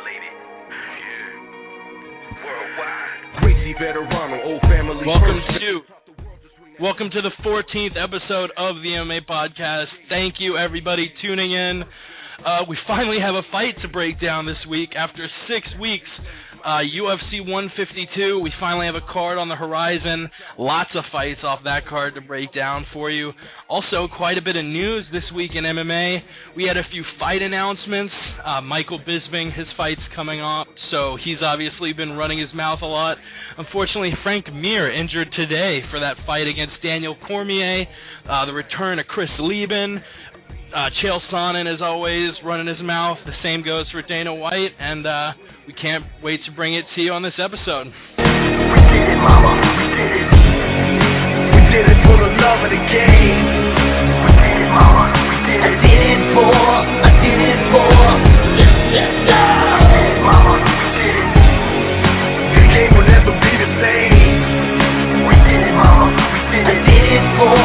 violated. Yeah. Worldwide. Gracie Veterano, old family. Welcome to the 14th episode of the MMA Podcast. Thank you, everybody, tuning in. We finally have a fight to break down this week after 6 weeks. UFC 152, we finally have a card on the horizon. Lots of fights off that card to break down for you. Also, quite a bit of news this week in MMA. We had a few fight announcements. Michael Bisping, his fight's coming up, so he's obviously been running his mouth a lot. Unfortunately, Frank Mir injured today for that fight against Daniel Cormier. The return of Chris Lieben. Chael Sonnen, as always, running his mouth. The same goes for Dana White, and we can't wait to bring it to you on this episode. We did it, mama. We did it. We did it for the love of the game. We did it, mama. We did it. I did it for. We did it, mama. We did it. This game will never be the same. We did it, mama. We did it. I did it for.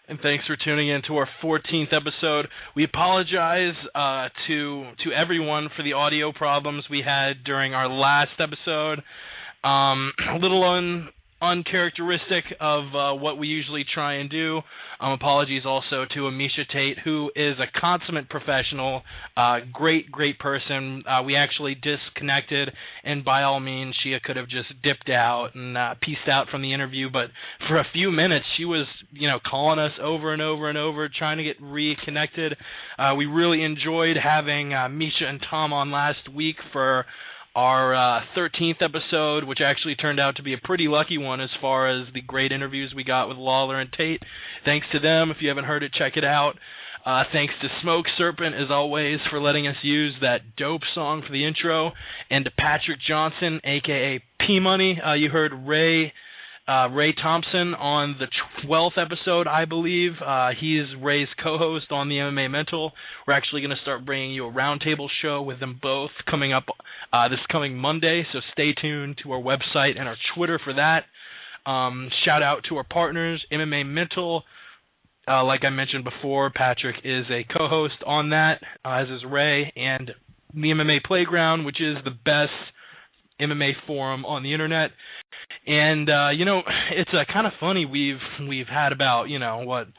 And thanks for tuning in to our 14th episode. We apologize to everyone for the audio problems we had during our last episode. A little uncharacteristic of what we usually try and do. Apologies also to Amisha Tate, who is a consummate professional, great person. We actually disconnected, and by all means, she could have just dipped out and pieced out from the interview, but for a few minutes, she was, calling us over and over, trying to get reconnected. We really enjoyed having Misha and Tom on last week for our 13th episode, which actually turned out to be a pretty lucky one as far as the great interviews we got with Lawler and Tate. Thanks to them. If you haven't heard it, check it out. Thanks to Smoke Serpent, as always, for letting us use that dope song for the intro. And to Patrick Johnson, a.k.a. P-Money. You heard Ray Thompson on the 12th episode, I believe. He's Ray's co-host on the MMA Mental. We're actually going to start bringing you a roundtable show with them both coming up this coming Monday, so stay tuned to our website and our Twitter for that. Shout out to our partners, MMA Mental. Like I mentioned before, Patrick is a co-host on that, as is Ray, and the MMA Playground, which is the best MMA forum on the internet. And, it's kind of funny. We've had about,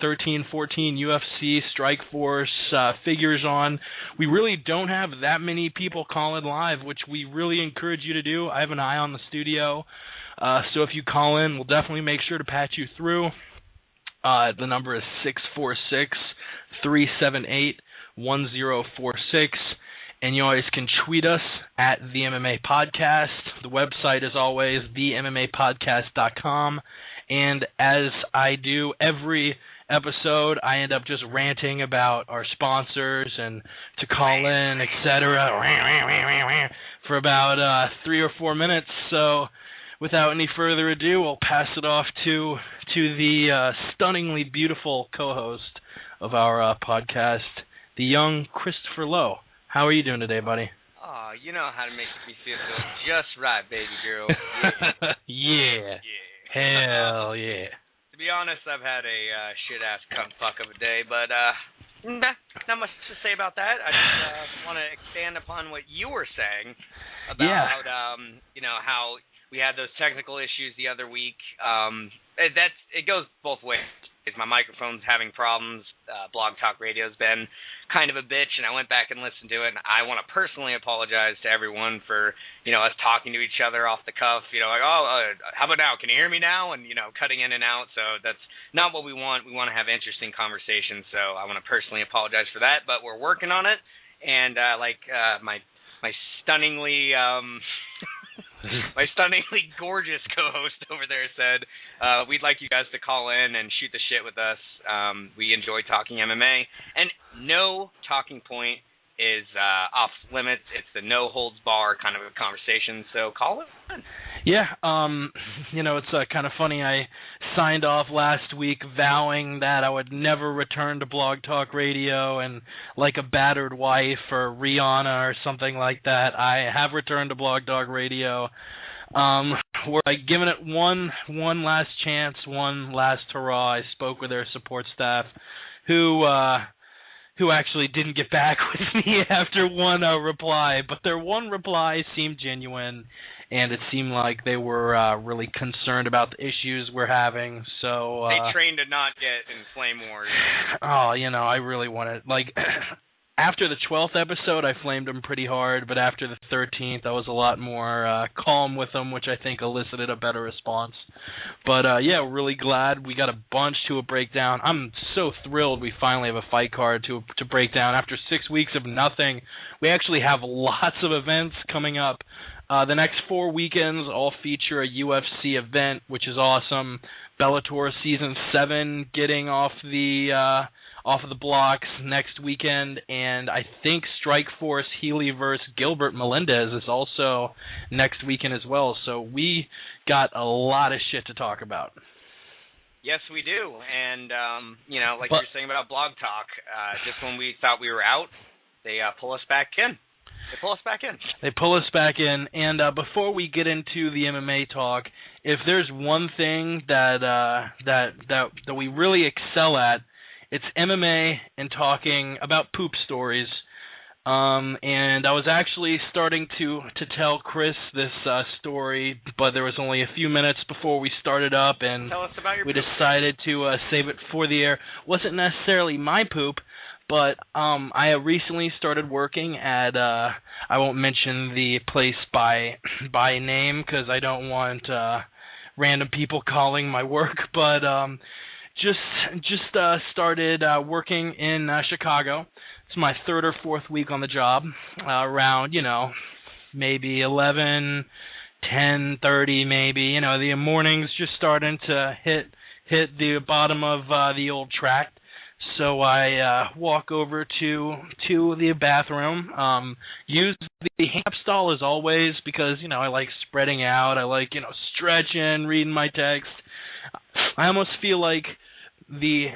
13, 14 UFC, Strikeforce figures on. We really don't have that many people calling live, which we really encourage you to do. I have an eye on the studio. So if you call in, we'll definitely make sure to patch you through. The number is 646-378-1046. And you always can tweet us at the MMA Podcast. The website is always themmapodcast.com. And as I do every episode, I end up just ranting about our sponsors and to call in, etc. for about 3 or 4 minutes. So without any further ado, I'll pass it off to the stunningly beautiful co-host of our podcast, the young Christopher Lowe. How are you doing today, buddy? Oh, you know how to make me feel just right, baby girl. Yeah. Hell yeah. To be honest, I've had a shit-ass cunt-fuck of a day, but not much to say about that. I just want to expand upon what you were saying about, how we had those technical issues the other week. It goes both ways. My microphone's having problems. Blog Talk Radio's been kind of a bitch, and I went back and listened to it, and I want to personally apologize to everyone for, us talking to each other off the cuff, how about now? Can you hear me now? And, cutting in and out, so that's not what we want. We want to have interesting conversations, so I want to personally apologize for that, but we're working on it, and my stunningly... my stunningly gorgeous co-host over there said, we'd like you guys to call in and shoot the shit with us. We enjoy talking MMA. And no talking point is off limits. It's the no holds bar kind of a conversation. So call it in. Yeah, it's kind of funny. I signed off last week vowing that I would never return to Blog Talk Radio, and like a battered wife or Rihanna or something like that, I have returned to Blog Talk Radio. We're giving it one last chance, one last hurrah. I spoke with their support staff, who who actually didn't get back with me after one reply, but their one reply seemed genuine, and it seemed like they were really concerned about the issues we're having. So they trained to not get in flame wars. Oh, I really wanted, after the 12th episode, I flamed them pretty hard, but after the 13th, I was a lot more calm with them, which I think elicited a better response. But, yeah, really glad we got a bunch to a breakdown. I'm so thrilled we finally have a fight card to break down. After 6 weeks of nothing, we actually have lots of events coming up. The next 4 weekends all feature a UFC event, which is awesome. Bellator Season 7 getting off of the blocks next weekend, and I think Strikeforce Healy versus Gilbert Melendez is also next weekend as well. So we got a lot of shit to talk about. Yes, we do. And, like you were saying about Blog Talk, just when we thought we were out, they pull us back in. They pull us back in. And before we get into the MMA talk, if there's one thing that we really excel at, it's MMA and talking about poop stories. And I was actually starting to tell Chris this story, but there was only a few minutes before we started up, and tell us about your we poop. Decided to save it for the air. Wasn't necessarily my poop, but I recently started working at, I won't mention the place by name because I don't want random people calling my work, but just started working in Chicago. It's my 3rd or 4th week on the job, around, maybe 11, 10:30 maybe. The mornings just starting to hit the bottom of the old track. So I walk over to the bathroom, use the handicap stall as always because, I like spreading out. I like, stretching, reading my text. I almost feel like the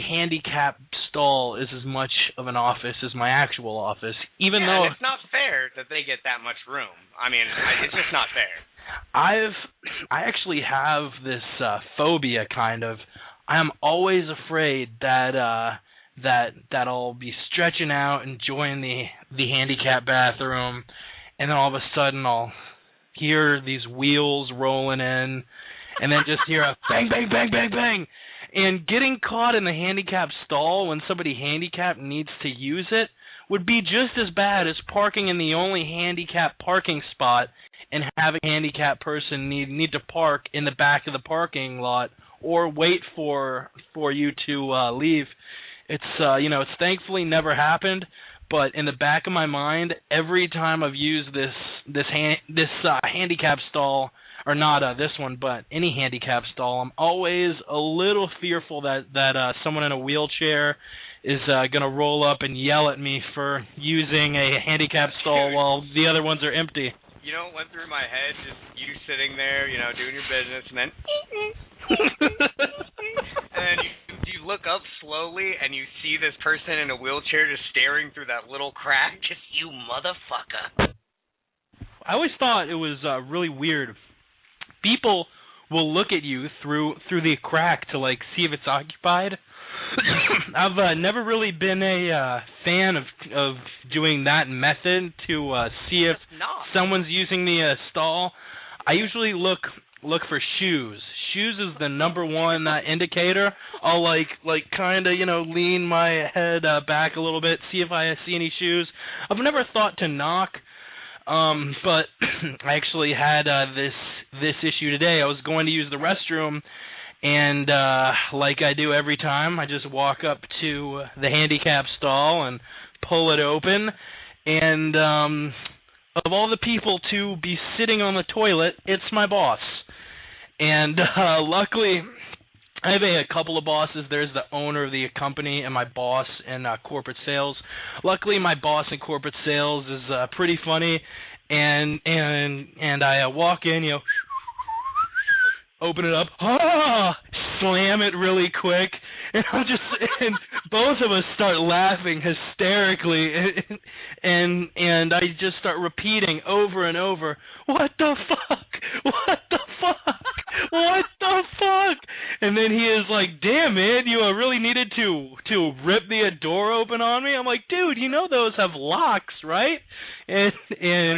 handicap stall is as much of an office as my actual office, even though it's not fair that they get that much room. I mean, it's just not fair. I actually have this phobia, kind of. I am always afraid that I'll be stretching out, enjoying the handicap bathroom, and then all of a sudden I'll hear these wheels rolling in, and then just hear a bang, bang, bang, bang, bang. And getting caught in the handicap stall when somebody handicapped needs to use it would be just as bad as parking in the only handicapped parking spot and having a handicapped person need to park in the back of the parking lot or wait for you to leave. It's it's thankfully never happened, but in the back of my mind, every time I've used this handicap stall, or not this one, but any handicap stall, I'm always a little fearful that someone in a wheelchair is going to roll up and yell at me for using a handicap stall while the other ones are empty. You know what went through my head? Just you sitting there, doing your business, and then and then you look up slowly and you see this person in a wheelchair just staring through that little crack. Just, you motherfucker. I always thought it was really weird. People will look at you through the crack to see if it's occupied. I've never really been a fan of doing that method to see if someone's using the stall. I usually look for shoes. Shoes is the number one indicator. I'll kind of lean my head back a little bit, see if I see any shoes. I've never thought to knock. But I actually had this issue today. I was going to use the restroom, and like I do every time, I just walk up to the handicap stall and pull it open. And of all the people to be sitting on the toilet, it's my boss. And luckily, I have a couple of bosses. There's the owner of the company and my boss in corporate sales. Luckily, my boss in corporate sales is pretty funny, and I walk in, open it up, slam it really quick, and both of us start laughing hysterically, and I just start repeating over and over, what the fuck? What the fuck? What the fuck? And then he is like, damn, man, you really needed to rip the door open on me? I'm like, dude, you know those have locks, right? And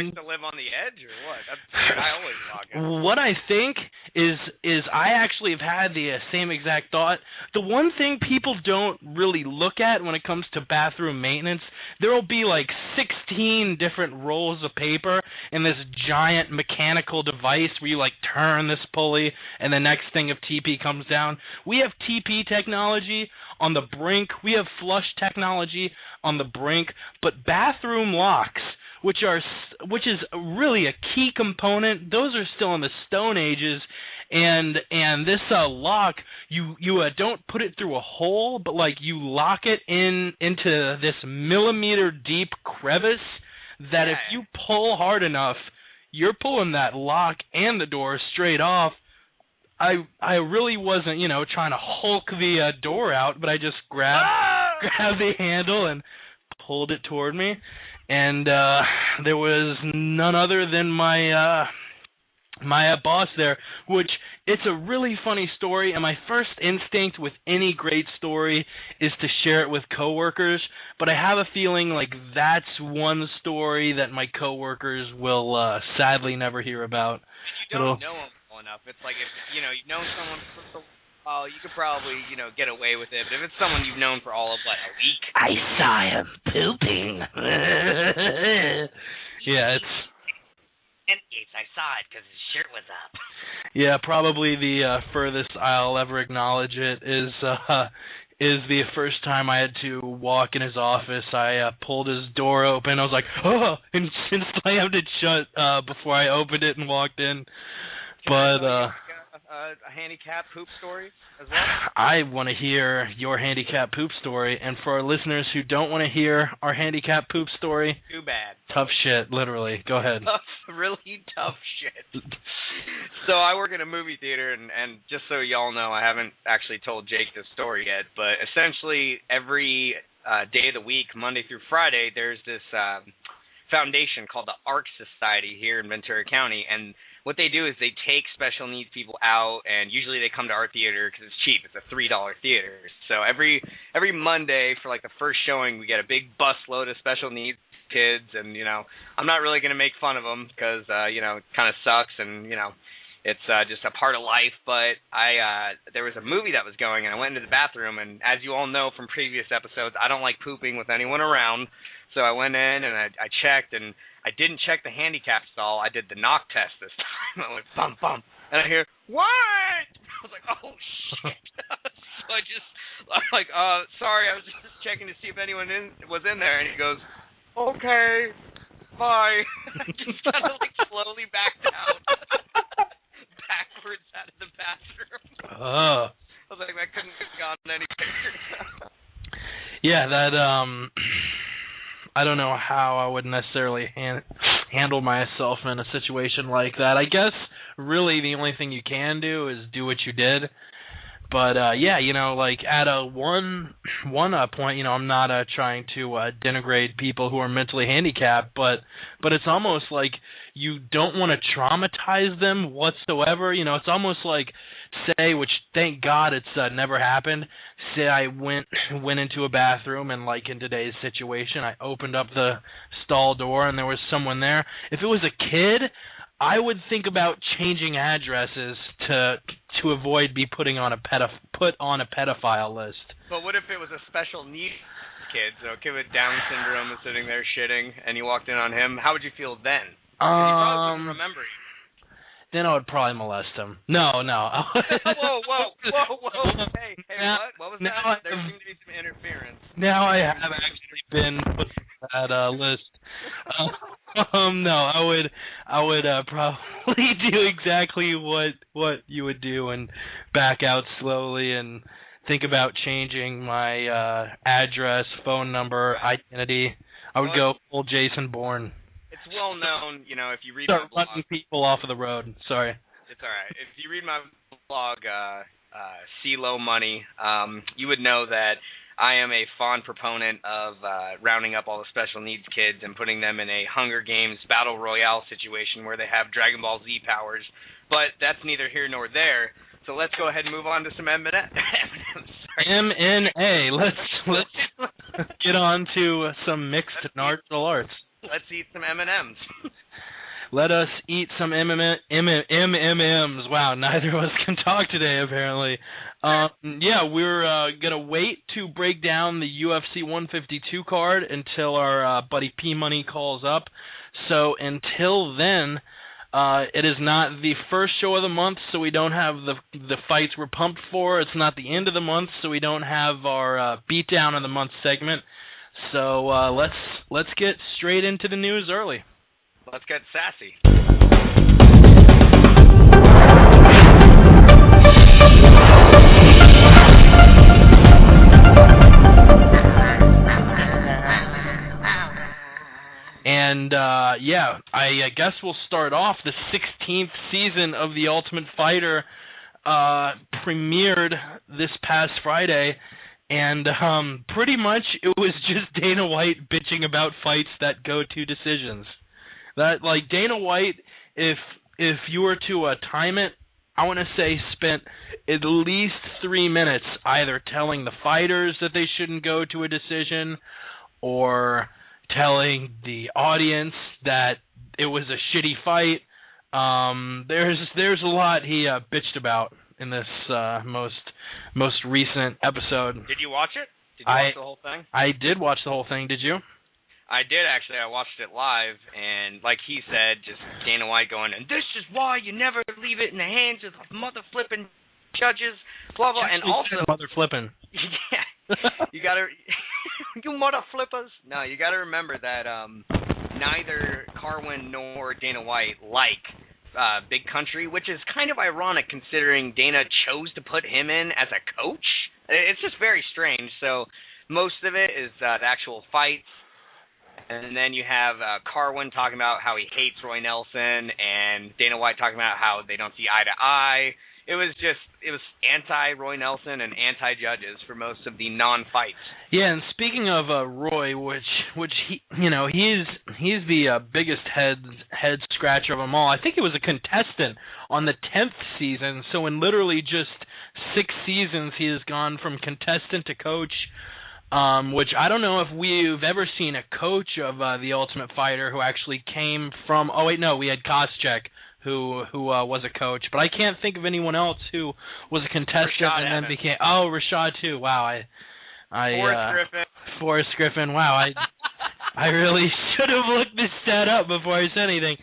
like to live on the edge or what? I always lock it. What I think is I actually have had the same exact thought. The one thing people don't really look at when it comes to bathroom maintenance, there will be like 16 different rolls of paper in this giant mechanical device where you like turn this pulley and the next thing of TP comes down. We have TP technology on the brink. We have flush technology on the brink, but bathroom locks, which is really a key component, those are still in the Stone Ages, and this lock, you don't put it through a hole, but like you lock it into this millimeter deep crevice that if you pull hard enough, you're pulling that lock and the door straight off. I really wasn't, trying to hulk the door out, but I just grabbed the handle and pulled it toward me. And there was none other than my boss there, which it's a really funny story, and my first instinct with any great story is to share it with coworkers, but I have a feeling like that's one story that my coworkers will sadly never hear about. You don't know them well enough. It's like if you've known someone for you could probably, get away with it. But if it's someone you've known for all of, like, a week. I saw him pooping. Yeah, it's... I saw it because his shirt was up. Yeah, probably the furthest I'll ever acknowledge it is the first time I had to walk in his office. I pulled his door open. I was like, oh, and slammed it shut before I opened it and walked in. But... a handicap poop story as well? I want to hear your handicap poop story, and for our listeners who don't want to hear our handicap poop story, too bad. Tough shit, literally. Go ahead. Really tough shit. So I work in a movie theater, and just so y'all know, I haven't actually told Jake this story yet, but essentially every day of the week, Monday through Friday, there's this foundation called the ARC Society here in Ventura County, and what they do is they take special needs people out, and usually they come to our theater because it's cheap. It's a $3 theater. So every Monday for like the first showing, we get a big busload of special needs kids, and I'm not really going to make fun of them because it kind of sucks, and it's just a part of life. But there was a movie that was going, and I went into the bathroom, and as you all know from previous episodes, I don't like pooping with anyone around. So I went in and I checked, and I didn't check the handicap stall. I did the knock test this time. I went bum bum, and I hear what? I was like, oh shit. So I'm like, sorry, I was just checking to see if anyone was in there, and he goes, okay, bye. I just kind of like slowly backed out, backwards out of the bathroom. I was like, that couldn't have gone any quicker. Yeah, that I don't know how I would necessarily handle myself in a situation like that. I guess really the only thing you can do is do what you did. But like at a one point, I'm not trying to denigrate people who are mentally handicapped, but it's almost like you don't want to traumatize them whatsoever. It's almost like, say, which thank God it's never happened. Say I went into a bathroom, and like in today's situation, I opened up the stall door and there was someone there. If it was a kid, I would think about changing addresses to avoid be put on a pedophile list. But what if it was a special needs kid, so a kid with Down syndrome is sitting there shitting, and you walked in on him? How would you feel then? You probably wouldn't remember you. Then I would probably molest him. No. Whoa. Hey, what was that? There seemed to be some interference. Now I have actually been put on that list. No, I would probably do exactly what you would do and back out slowly and think about changing my address, phone number, identity. I would go full Jason Bourne. It's well known, if you read Start my blog. running people off of the road. Sorry. It's all right. If you read my blog, CeeLo Money, you would know that I am a fond proponent of rounding up all the special needs kids and putting them in a Hunger Games Battle Royale situation where they have Dragon Ball Z powers. But that's neither here nor there. So let's go ahead and move on to some MMA. MMA. Let's get on to some mixed martial arts. Let's eat some M&Ms. Let us eat some M&Ms. Wow, neither of us can talk today, apparently. We're going to wait to break down the UFC 152 card until our buddy P-Money calls up. So until then, it is not the first show of the month, so we don't have the fights we're pumped for. It's not the end of the month, so we don't have our beatdown of the month segment. So let's get straight into the news early. Let's get sassy. And, I guess we'll start off. The 16th season of The Ultimate Fighter premiered this past Friday, and pretty much it was just Dana White bitching about fights that go to decisions. That, like, Dana White, if you were to time it, I want to say spent at least 3 minutes either telling the fighters that they shouldn't go to a decision or telling the audience that it was a shitty fight. There's a lot he bitched about in this most recent episode. Did you watch it? Did you watch the whole thing? I did watch the whole thing. Did you? I did, actually. I watched it live, and like he said, just Dana White going, and this is why you never leave it in the hands of mother-flipping judges, blah, blah, and also... Mother-flipping. Yeah. You gotta... you mother-flippers. No, you gotta remember that neither Carwin nor Dana White like Big Country, which is kind of ironic considering Dana chose to put him in as a coach. It's just very strange. So most of it is the actual fights. And then you have Carwin talking about how he hates Roy Nelson, and Dana White talking about how they don't see eye to eye. It was anti-Roy Nelson and anti-judges for most of the non-fights. Yeah, and speaking of Roy, which he, he's the biggest head scratcher of them all. I think he was a contestant on the 10th season, so in literally just 6 seasons he has gone from contestant to coach. Which I don't know if we've ever seen a coach of The Ultimate Fighter who actually came from... Oh, wait, no, we had Koscheck, who was a coach. But I can't think of anyone else who was a contestant Rashad and then Evans. became... Oh, Rashad, too. Wow, Forrest Griffin. Wow, I really should have looked this stat up before I said anything.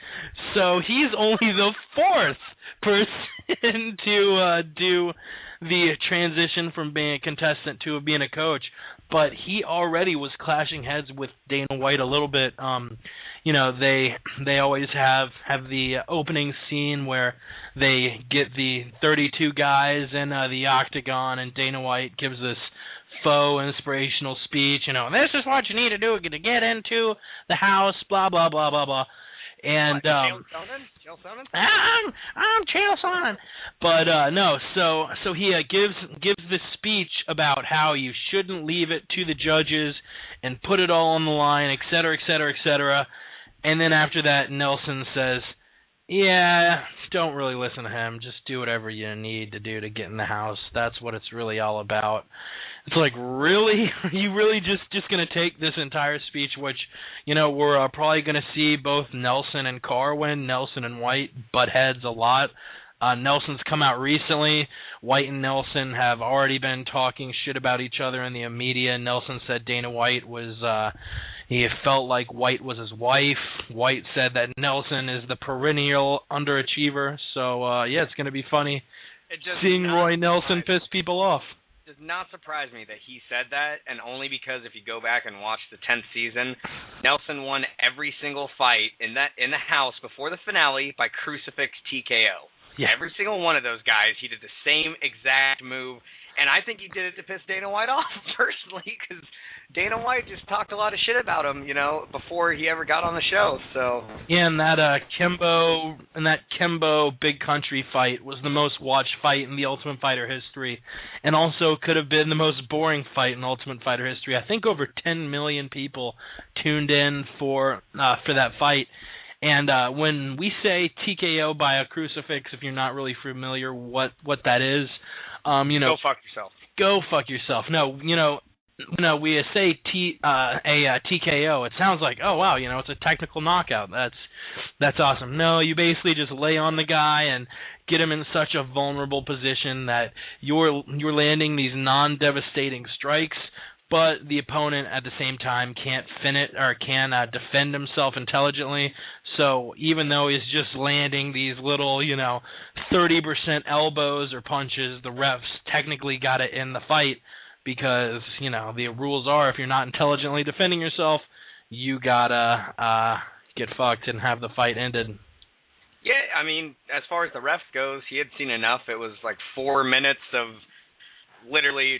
So he's only the 4th person to do the transition from being a contestant to being a coach. But he already was clashing heads with Dana White a little bit. They always have the opening scene where they get the 32 guys in the octagon, and Dana White gives this faux inspirational speech. This is what you need to do to get into the house. Blah blah blah blah blah. And Chael Sonnen? I'm Chael Sonnen. But no, so he gives this speech about how you shouldn't leave it to the judges and put it all on the line, et cetera, et cetera, et cetera. And then after that, Nelson says, "Yeah, don't really listen to him. Just do whatever you need to do to get in the house. That's what it's really all about." It's like, really? Are you really just going to take this entire speech, which, we're probably going to see both Nelson and Carwin, Nelson and White butt heads a lot. Nelson's come out recently. White and Nelson have already been talking shit about each other in the media. Nelson said Dana White was, he felt like White was his wife. White said that Nelson is the perennial underachiever. So, it's going to be funny seeing Roy Nelson piss people off. Does not surprise me that he said that, and only because if you go back and watch the 10th season, Nelson won every single fight in the house before the finale by crucifix TKO. Yeah. Every single one of those guys, he did the same exact move, and I think he did it to piss Dana White off personally, because Dana White just talked a lot of shit about him, before he ever got on the show. So yeah, and that Kembo Big Country fight was the most watched fight in the Ultimate Fighter history, and also could have been the most boring fight in Ultimate Fighter history. I think over 10 million people tuned in for that fight. And when we say TKO by a crucifix, if you're not really familiar what that is, go fuck yourself. Go fuck yourself. No, we say TKO, it sounds like, oh wow, it's a technical knockout. That's awesome. No, you basically just lay on the guy and get him in such a vulnerable position that you're landing these non-devastating strikes, but the opponent at the same time can't defend himself intelligently. So even though he's just landing these little, 30% elbows or punches, the refs technically got it in the fight because, the rules are if you're not intelligently defending yourself, you gotta get fucked and have the fight ended. Yeah, I mean, as far as the ref goes, he had seen enough. It was like 4 minutes of literally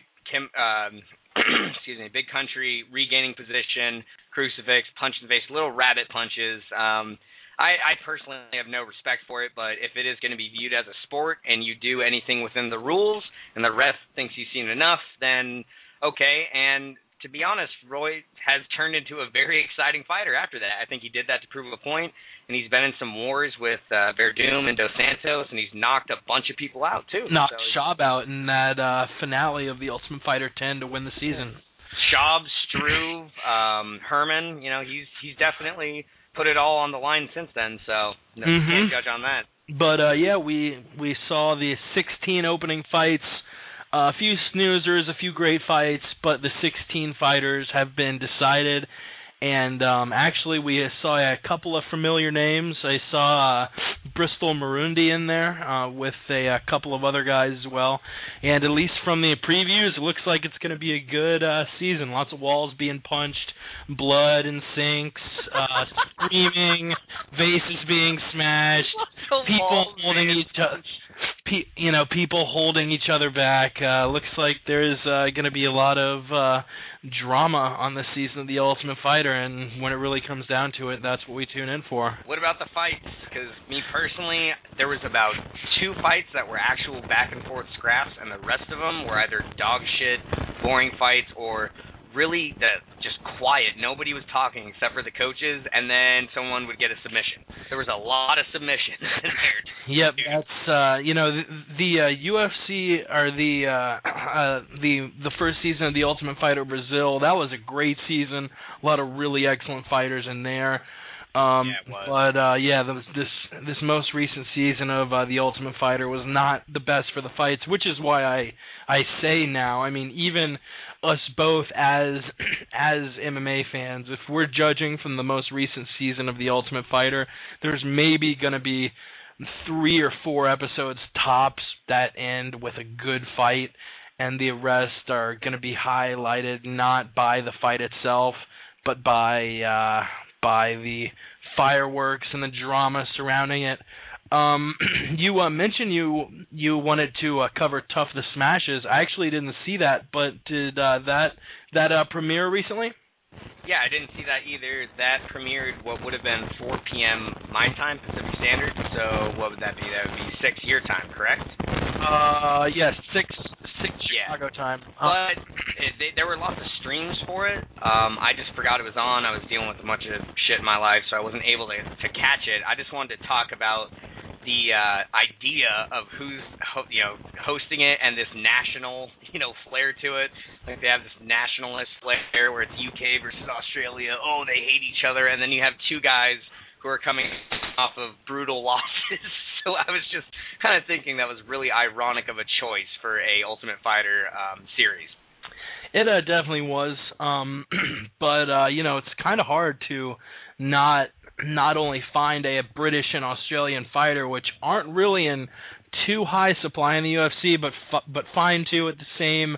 Big Country regaining position, crucifix, punch in the face, little rabbit punches. I personally have no respect for it, but if it is going to be viewed as a sport and you do anything within the rules and the ref thinks you've seen enough, then okay. And to be honest, Roy has turned into a very exciting fighter after that. I think he did that to prove a point, and he's been in some wars with Verdum and Dos Santos, and he's knocked a bunch of people out, too. Knocked Schaub out in that finale of The Ultimate Fighter 10 to win the season. Schaub, Struve, Herman, he's definitely put it all on the line since then, so can't judge on that. But, we saw the 16 opening fights. A few snoozers, a few great fights, but the 16 fighters have been decided. And actually, we saw a couple of familiar names. I saw Bristol Marundi in there with a couple of other guys as well. And at least from the previews, it looks like it's going to be a good season. Lots of walls being punched, blood and sinks, screaming, vases being smashed, people holding each other. People holding each other back. Looks like there's going to be a lot of drama on this season of The Ultimate Fighter, and when it really comes down to it, that's what we tune in for. What about the fights? Because me personally, there was about 2 fights that were actual back-and-forth scraps, and the rest of them were either dog shit, boring fights, or really just quiet. Nobody was talking except for the coaches, and then someone would get a submission. There was a lot of submissions in there. Yep, that's the UFC or the first season of The Ultimate Fighter Brazil. That was a great season. A lot of really excellent fighters in there. It was. But this most recent season of The Ultimate Fighter was not the best for the fights, which is why I say now. I mean, even us both as MMA fans, if we're judging from the most recent season of The Ultimate Fighter, there's maybe going to be 3 or 4 episodes tops that end with a good fight, and the rest are going to be highlighted not by the fight itself, but by the fireworks and the drama surrounding it. You mentioned you wanted to cover Tough the Smashes. I actually didn't see that, but did that premiere recently? Yeah, I didn't see that either. That premiered what would have been 4 p.m. my time, Pacific Standard. So what would that be? That would be 6 your time, correct? Yes, 6 Chicago time. But there were lots of streams for it. I just forgot it was on. I was dealing with a bunch of shit in my life, so I wasn't able to catch it. I just wanted to talk about the idea of who's hosting it and this national flair to it. Like they have this nationalist flair where it's UK versus Australia. Oh, they hate each other, and then you have 2 guys who are coming off of brutal losses. So I was just kind of thinking that was really ironic of a choice for a Ultimate Fighter series. It definitely was, but it's kind of hard to not only find a British and Australian fighter, which aren't really in too high supply in the UFC, but find 2 at the same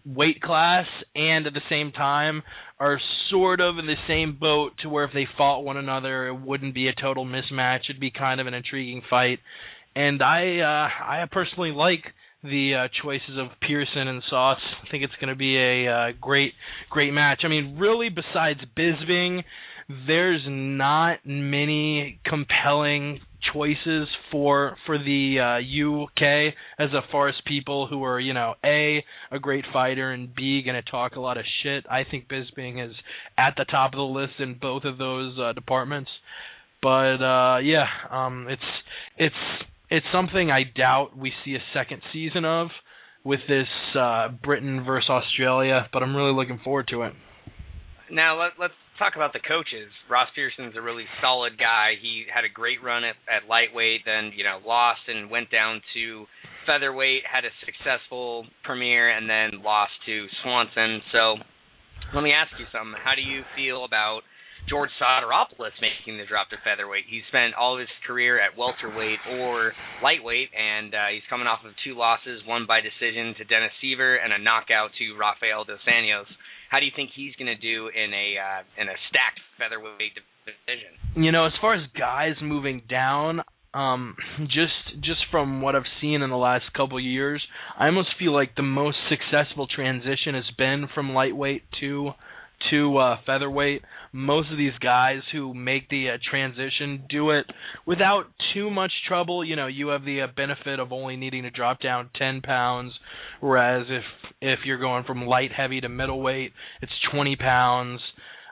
weight class and at the same time are sort of in the same boat to where if they fought one another, it wouldn't be a total mismatch. It'd be kind of an intriguing fight, and I personally like the choices of Pearson and Sauce. I think it's going to be a great match. I mean, really, besides Bisping, there's not many compelling choices for the UK as far as people who are, A, a great fighter, and B, going to talk a lot of shit. I think Bisping is at the top of the list in both of those departments. But it's something I doubt we see a second season of with this Britain versus Australia, but I'm really looking forward to it. Now let's talk about the coaches. Ross Pearson's a really solid guy. He had a great run at lightweight, then lost and went down to featherweight, had a successful premiere, and then lost to Swanson. So let me ask you something. How do you feel about George Soteropoulos making the drop to featherweight? He spent all of his career at welterweight or lightweight, and he's coming off of 2 losses, one by decision to Dennis Seaver and a knockout to Rafael Dos Anjos. How do you think he's going to do in a stacked featherweight division? As far as guys moving down, just from what I've seen in the last couple of years, I almost feel like the most successful transition has been from lightweight to featherweight. Most of these guys who make the transition do it without too much trouble. You have the benefit of only needing to drop down 10 pounds, whereas if you're going from light heavy to middleweight, it's 20 pounds.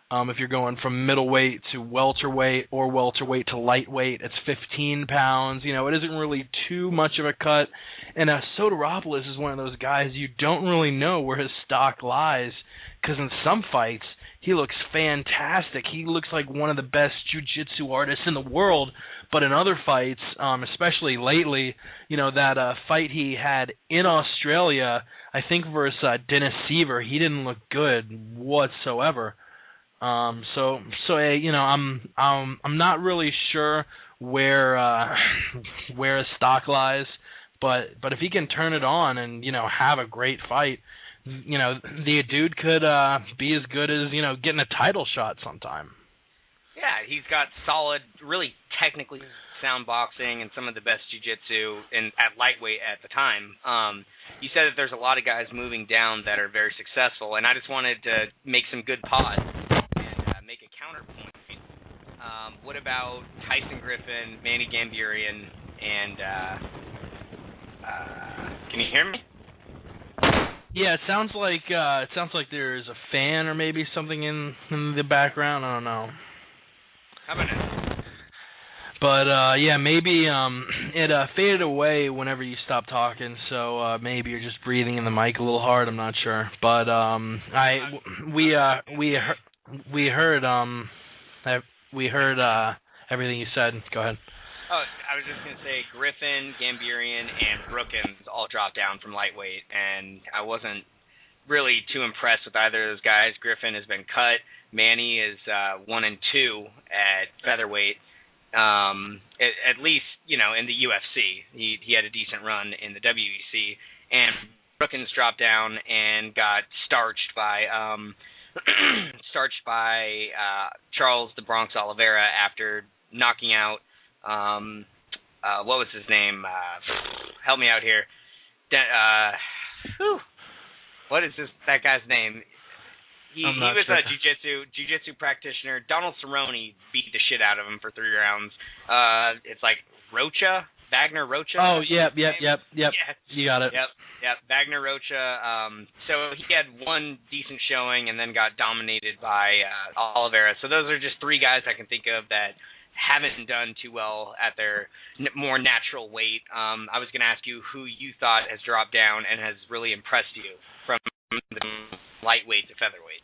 If you're going from middleweight to welterweight or welterweight to lightweight, it's 15 pounds. It isn't really too much of a cut. And Soteropoulos is one of those guys you don't really know where his stock lies, because in some fights he looks fantastic. He looks like one of the best jiu-jitsu artists in the world. But in other fights, especially lately, that fight he had in Australia, I think versus Dennis Seaver, he didn't look good whatsoever. I'm not really sure where his stock lies, but if he can turn it on and have a great fight, the dude could be as good as getting a title shot sometime. Yeah, he's got solid, really technically sound boxing and some of the best jiu-jitsu at lightweight at the time. You said that there's a lot of guys moving down that are very successful, and I just wanted to make some good pods and make a counterpoint. What about Tyson Griffin, Manny Gamburian, and can you hear me? Yeah, it sounds like there's a fan or maybe something in the background. I don't know. How about it? But maybe it faded away whenever you stopped talking. So maybe you're just breathing in the mic a little hard. I'm not sure. But we heard everything you said. Go ahead. Oh, I was just going to say Griffin, Gamburian, and Brookins all dropped down from lightweight, and I wasn't really too impressed with either of those guys. Griffin has been cut. Manny is 1-2 at featherweight. At least, in the UFC. He had a decent run in the WEC. And Brookins dropped down and got starched by Charles the Bronx Oliveira after knocking out what was his name? Help me out here. What is that guy's name? He was sure. A jiu-jitsu practitioner. Donald Cerrone beat the shit out of him for 3 rounds. It's like Wagner Rocha. Oh, yep. Yeah. You got it. Yep. Wagner Rocha. So he had one decent showing and then got dominated by Oliveira. So those are just 3 guys I can think of that haven't done too well at their more natural weight. I was going to ask you who you thought has dropped down and has really impressed you from the lightweight to featherweight.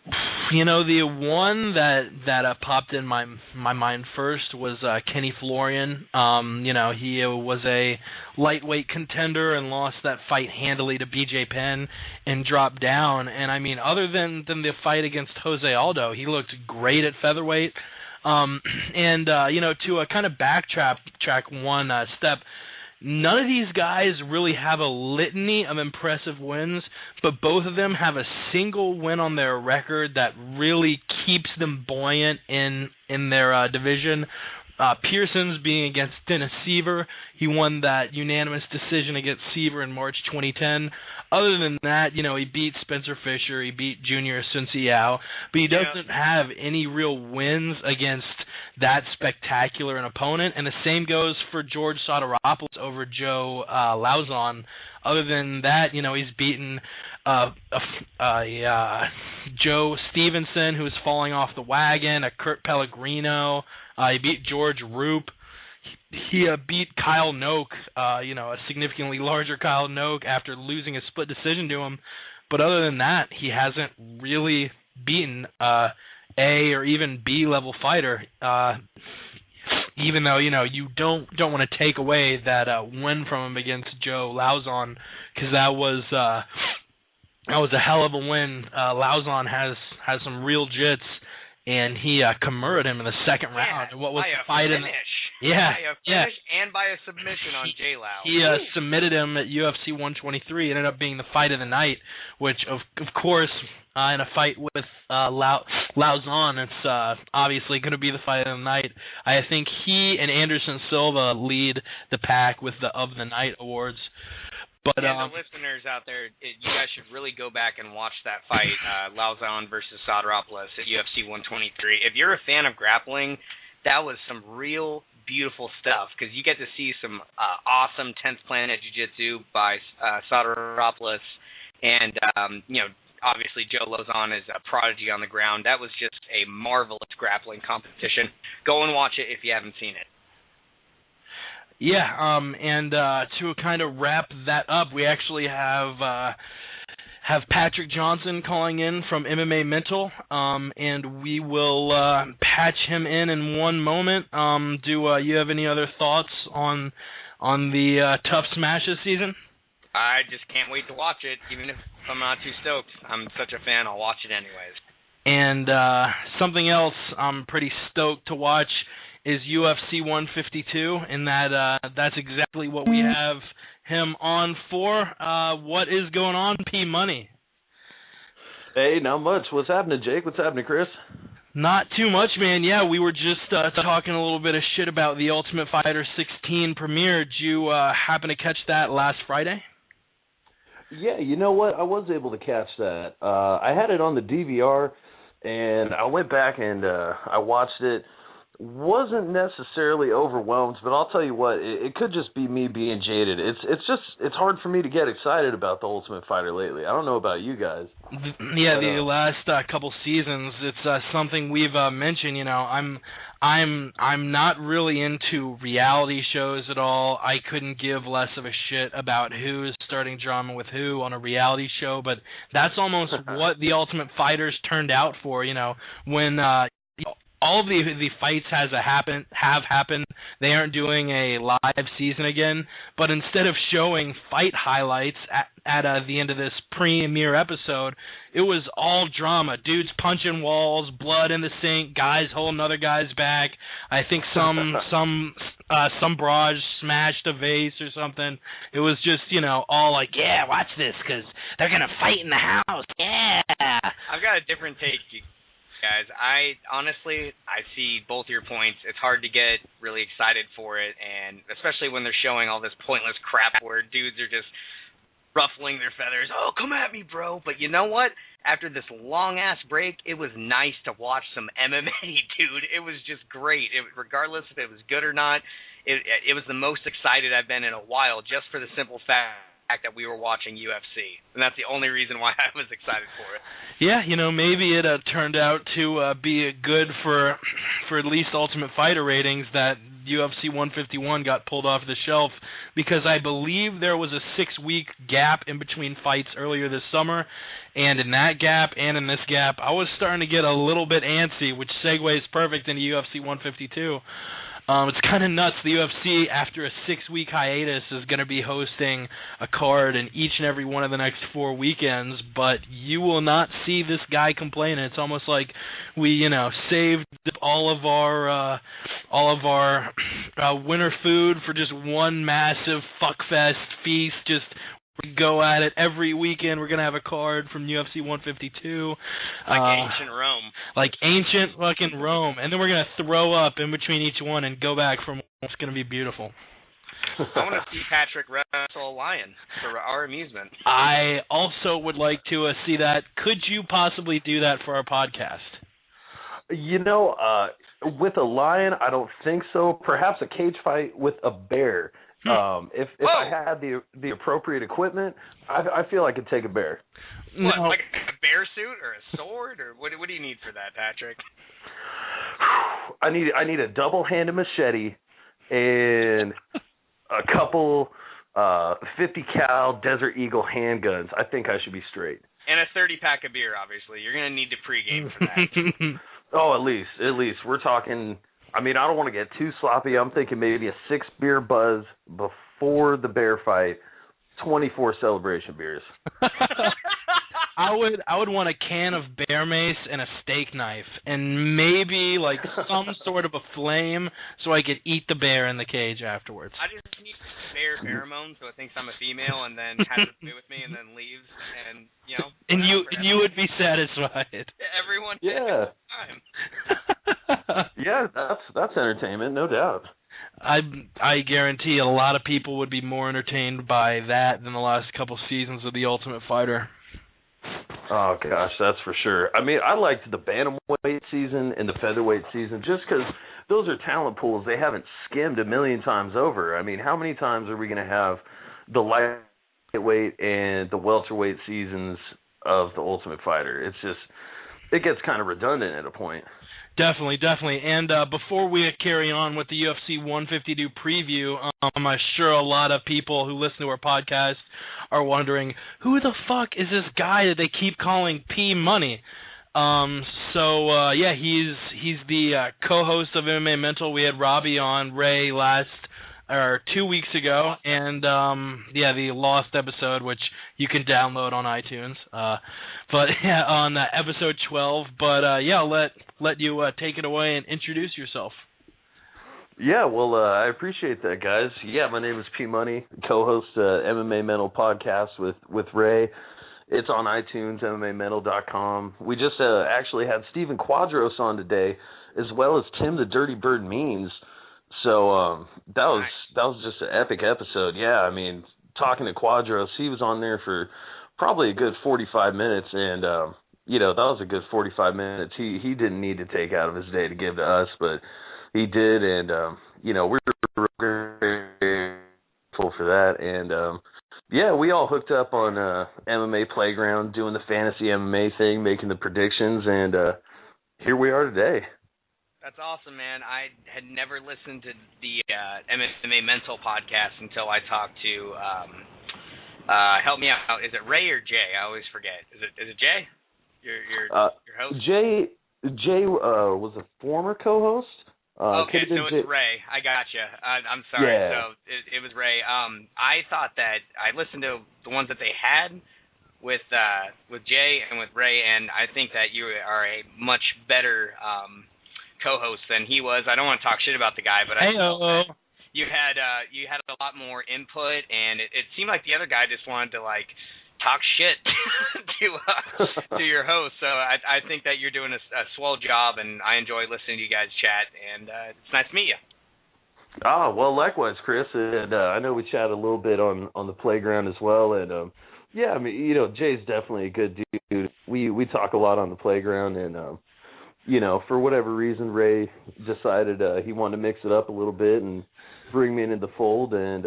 The one that popped in my mind first was Kenny Florian. He was a lightweight contender and lost that fight handily to BJ Penn and dropped down. And other than the fight against Jose Aldo, he looked great at featherweight. To kind of backtrack one step, none of these guys really have a litany of impressive wins, but both of them have a single win on their record that really keeps them buoyant in their division. Pearson's being against Dennis Seaver. He won that unanimous decision against Seaver in March 2010. Other than that, he beat Spencer Fisher, he beat Junior Sunciao, but he doesn't have any real wins against that spectacular an opponent. And the same goes for George Soteropoulos over Joe Lauzon. Other than that, he's beaten Joe Stevenson, who was falling off the wagon, a Kurt Pellegrino. He beat George Roop. He beat Kyle Noak, a significantly larger Kyle Noak after losing a split decision to him. But other than that, he hasn't really beaten A or even B level fighter. Even though you don't want to take away that win from him against Joe Lauzon, because that was a hell of a win. Lauzon has some real jits, and he Kimura'd him in the second round. And what was the fight in? By a finish and by a submission on J-Lau. He submitted him at UFC 123. It ended up being the fight of the night, which, of course, in a fight with Lauzon, it's obviously going to be the fight of the night. I think he and Anderson Silva lead the pack with the Of the Night awards. But the listeners out there, you guys should really go back and watch that fight, Lauzon versus Soteropoulos at UFC 123. If you're a fan of grappling, that was some real beautiful stuff, because you get to see some awesome 10th Planet Jiu-Jitsu by Soteropoulos, and obviously Joe Lauzon is a prodigy on the ground. That was just a marvelous grappling competition. Go and watch it if you haven't seen it. Yeah, and to kind of wrap that up, we actually have Patrick Johnson calling in from MMA Mental, and we will patch him in one moment. Do you have any other thoughts on the Tough Smashes season? I just can't wait to watch it, even if I'm not too stoked. I'm such a fan, I'll watch it anyways. And something else I'm pretty stoked to watch is UFC 152, and that's exactly what we have him on for. What is going on, P Money? Hey, not much. What's happening, Jake? What's happening, Chris? Not too much, man. Yeah, we were just talking a little bit of shit about the Ultimate Fighter 16 premiere. Did you happen to catch that last Friday? Yeah, you know what? I was able to catch that. I had it on the DVR, and I went back and I watched it. Wasn't necessarily overwhelmed, but I'll tell you what, it could just be me being jaded. It's hard for me to get excited about the Ultimate Fighter lately. I don't know about you guys. Yeah, the last couple seasons, it's something we've mentioned. I'm not really into reality shows at all. I couldn't give less of a shit about who's starting drama with who on a reality show, but that's almost what the Ultimate Fighters turned out for. When all of the fights have happened. They aren't doing a live season again, but instead of showing fight highlights at the end of this premiere episode, it was all drama. Dudes punching walls, blood in the sink, guys holding other guys back. I think some barrage smashed a vase or something. It was just all like, yeah, watch this because they're gonna fight in the house. Yeah. I've got a different take, guys. I see both your points. It's hard to get really excited for it, and especially when they're showing all this pointless crap where dudes are just ruffling their feathers. Oh, come at me, bro. But you know what? After this long-ass break, it was nice to watch some MMA, dude. It was just great. Regardless if it was good or not, it was the most excited I've been in a while, just for the simple fact that we were watching UFC, and that's the only reason why I was excited for it. Yeah, maybe it turned out to be good for at least Ultimate Fighter ratings that UFC 151 got pulled off the shelf, because I believe there was a 6-week gap in between fights earlier this summer, and in that gap and in this gap, I was starting to get a little bit antsy, which segues perfect into UFC 152. It's kind of nuts. The UFC, after a 6-week hiatus, is going to be hosting a card in each and every one of the next 4 weekends, but you will not see this guy complaining. It's almost like we, saved all of our winter food for just one massive fuckfest feast. Just we go at it every weekend. We're going to have a card from UFC 152. Like ancient Rome. Like ancient fucking Rome. And then we're going to throw up in between each one and go back from. It's going to be beautiful. I want to see Patrick wrestle a lion for our amusement. I also would like to see that. Could you possibly do that for our podcast? With a lion, I don't think so. Perhaps a cage fight with a bear. If I had the appropriate equipment, I feel I could take a bear. What, like a bear suit or a sword, or what do you need for that, Patrick? I need a double-handed machete and a couple 50 cal Desert Eagle handguns. I think I should be straight. And a 30-pack of beer, obviously. You're going to need to pregame for that. Oh, at least. We're talking, I mean, I don't want to get too sloppy. I'm thinking maybe a 6-beer buzz before the bear fight, 24 celebration beers. I would want a can of bear mace and a steak knife and maybe like some sort of a flame so I could eat the bear in the cage afterwards. I just need bear pheromones so it thinks I'm a female and then has it play with me and then leaves and And you would be satisfied. Everyone. Yeah. Yeah, that's entertainment, no doubt. I guarantee a lot of people would be more entertained by that than the last couple seasons of The Ultimate Fighter. Oh, gosh, that's for sure. I mean, I liked the bantamweight season and the featherweight season just because those are talent pools they haven't skimmed a million times over. I mean, how many times are we going to have the lightweight and the welterweight seasons of The Ultimate Fighter? It gets kind of redundant at a point. Definitely. And before we carry on with the UFC 152 preview, I'm sure a lot of people who listen to our podcast are wondering, who the fuck is this guy that they keep calling P Money? He's the co-host of MMA Mental. We had Robbie on, Ray, 2 weeks ago, and the lost episode, which you can download on iTunes. On episode 12. I'll let you take it away and introduce yourself. Yeah, well, I appreciate that, guys. Yeah, my name is P Money, co-host MMA Mental Podcast with Ray. It's on iTunes, MMAmental.com. We just actually had Steven Quadros on today, as well as Tim the Dirty Bird Means. So that was just an epic episode. Yeah, I mean, talking to Quadros, he was on there for probably a good 45 minutes, and that was a good 45 minutes. He didn't need to take out of his day to give to us, but he did, and we're grateful for that. And we all hooked up on MMA Playground, doing the fantasy MMA thing, making the predictions, and here we are today. That's awesome, man. I had never listened to the MMA Mental podcast until I talked to, help me out, is it Ray or Jay? I always forget. Is it Jay? Your host? Jay was a former co-host. Okay, so it's Ray. I gotcha. I'm sorry. Yeah. So it was Ray. I thought that I listened to the ones that they had with Jay and with Ray, and I think that you are a much better co-host than he was. I don't want to talk shit about the guy, but I felt that you had a lot more input, and it seemed like the other guy just wanted to talk shit to your host. So I think that you're doing a swell job, and I enjoy listening to you guys chat, and it's nice to meet you. Oh, well, likewise, Chris. And I know we chatted a little bit on the playground as well. And, I mean, Jay's definitely a good dude. We talk a lot on the playground, and, for whatever reason, Ray decided he wanted to mix it up a little bit and bring me into the fold, and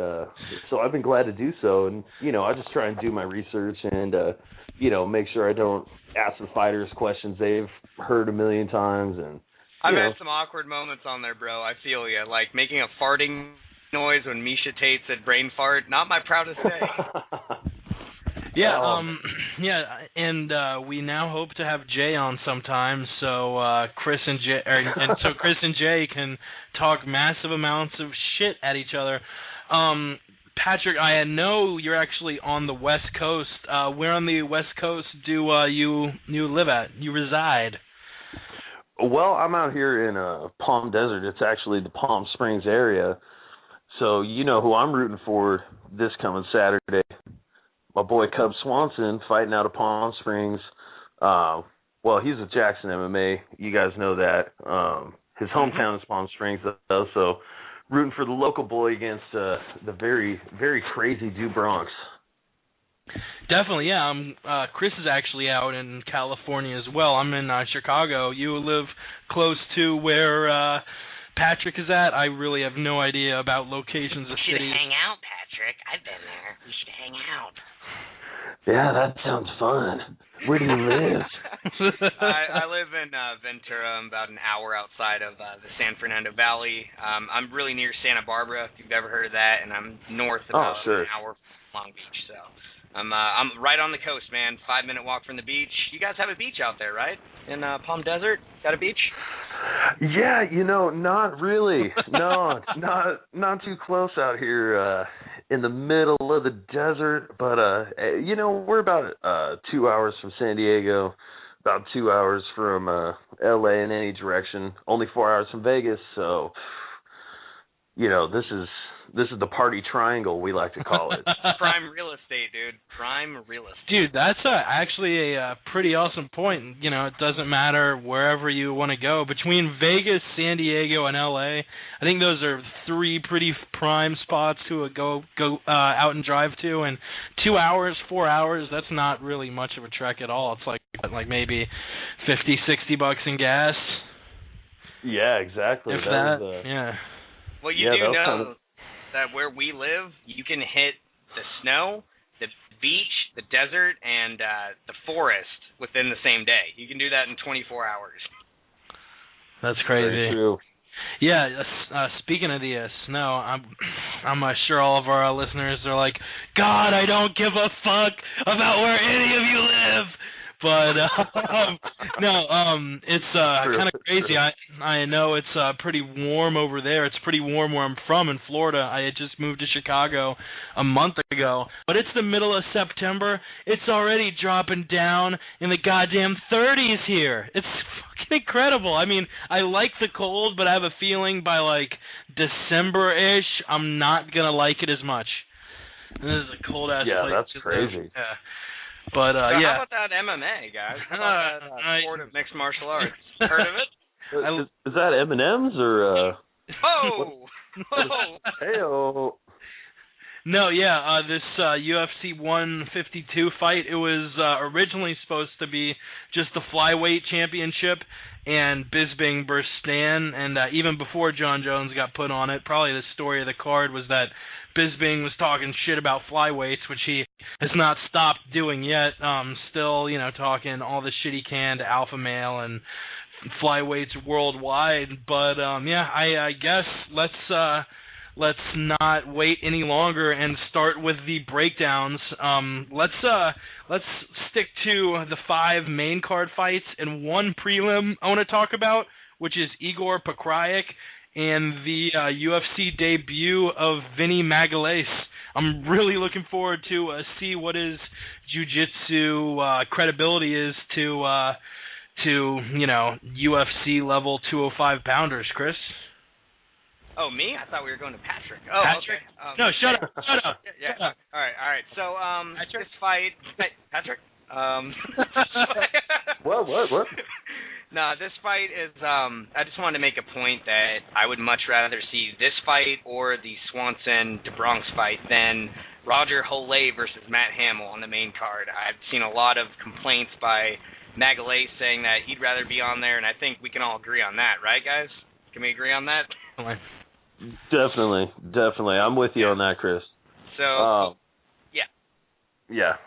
so I've been glad to do so. And I just try and do my research and make sure I don't ask the fighters questions they've heard a million times. And I've had some awkward moments on there, bro. I feel you. Like making a farting noise when Misha Tate said brain fart. Not my proudest day. And we now hope to have Jay on sometime, so Chris and Jay can talk massive amounts of shit at each other. Patrick, I know you're actually on the West Coast. Where on the West Coast do you live at? You reside? Well, I'm out here in Palm Desert. It's actually the Palm Springs area. So you know who I'm rooting for this coming Saturday. My boy Cub Swanson fighting out of Palm Springs. Well, he's with Jackson MMA. You guys know that. His hometown is Palm Springs, though, so rooting for the local boy against the very, very crazy Du Bronx. Definitely, yeah. Chris is actually out in California as well. I'm in Chicago. You live close to where Patrick is at. I really have no idea about locations of You should cities. hang out, Patrick. I've been there. You should hang out. Yeah, that sounds fun. Where do you live? I live in Ventura. I'm about an hour outside of the San Fernando Valley. I'm really near Santa Barbara, if you've ever heard of that, and I'm north about an hour from Long Beach. So I'm right on the coast, man. 5-minute walk from the beach. You guys have a beach out there, right? In Palm Desert? Got a beach? Yeah, not really. No, not too close out here in the middle of the desert. But, we're about 2 hours from San Diego, about 2 hours from L.A. in any direction, only 4 hours from Vegas. So, this is the party triangle, we like to call it. Prime real estate, dude. Prime real estate. Dude, that's actually a pretty awesome point. It doesn't matter wherever you want to go. Between Vegas, San Diego, and L.A., I think those are 3 pretty prime spots to go out and drive to. And 2 hours, 4 hours, that's not really much of a trek at all. It's like maybe $50-$60 in gas. Yeah, exactly. If that, yeah. Well, you do know that where we live, you can hit the snow, the beach, the desert, and the forest within the same day. You can do that in 24 hours. That's crazy. Very true. Yeah, speaking of the snow, I'm sure all of our listeners are like, God, I don't give a fuck about where any of you live. But it's kind of crazy. I know it's pretty warm over there. It's pretty warm where I'm from in Florida. I had just moved to Chicago a month ago, but it's the middle of September. It's already dropping down in the goddamn 30s here. It's fucking incredible. I mean, I like the cold, but I have a feeling by like December-ish, I'm not gonna like it as much. And this is a cold ass place. Yeah, that's crazy. Yeah. But so yeah. How about that MMA, guys? How about that sport of mixed martial arts? Heard of it? Is that M&M's or? Oh! Hey-oh. No, yeah. This UFC 152 fight. It was originally supposed to be just the flyweight championship, and Bisping versus Stan. And even before John Jones got put on it, probably the story of the card was that Bisping was talking shit about flyweights, which he has not stopped doing yet. Still, talking all the shit he can to alpha male and flyweights worldwide. But I guess let's not wait any longer and start with the breakdowns. Let's stick to the 5 main card fights and 1 prelim I want to talk about, which is Igor Pekrajic and the UFC debut of Vinny Magalhães. I'm really looking forward to see what his jiu-jitsu credibility is to UFC level 205 pounders, Chris. Oh, me? I thought we were going to Patrick. Oh, Patrick? Okay. No, shut up. Shut up. Yeah. Shut up. All right. So, this fight... Hey, Patrick? What? No, this fight is, I just wanted to make a point that I would much rather see this fight or the Swanson-De Bronx fight than Roger Holay versus Matt Hamill on the main card. I've seen a lot of complaints by Magalhães saying that he'd rather be on there, and I think we can all agree on that, right, guys? Can we agree on that? Definitely. I'm with you on that, Chris. So, yeah. Yeah.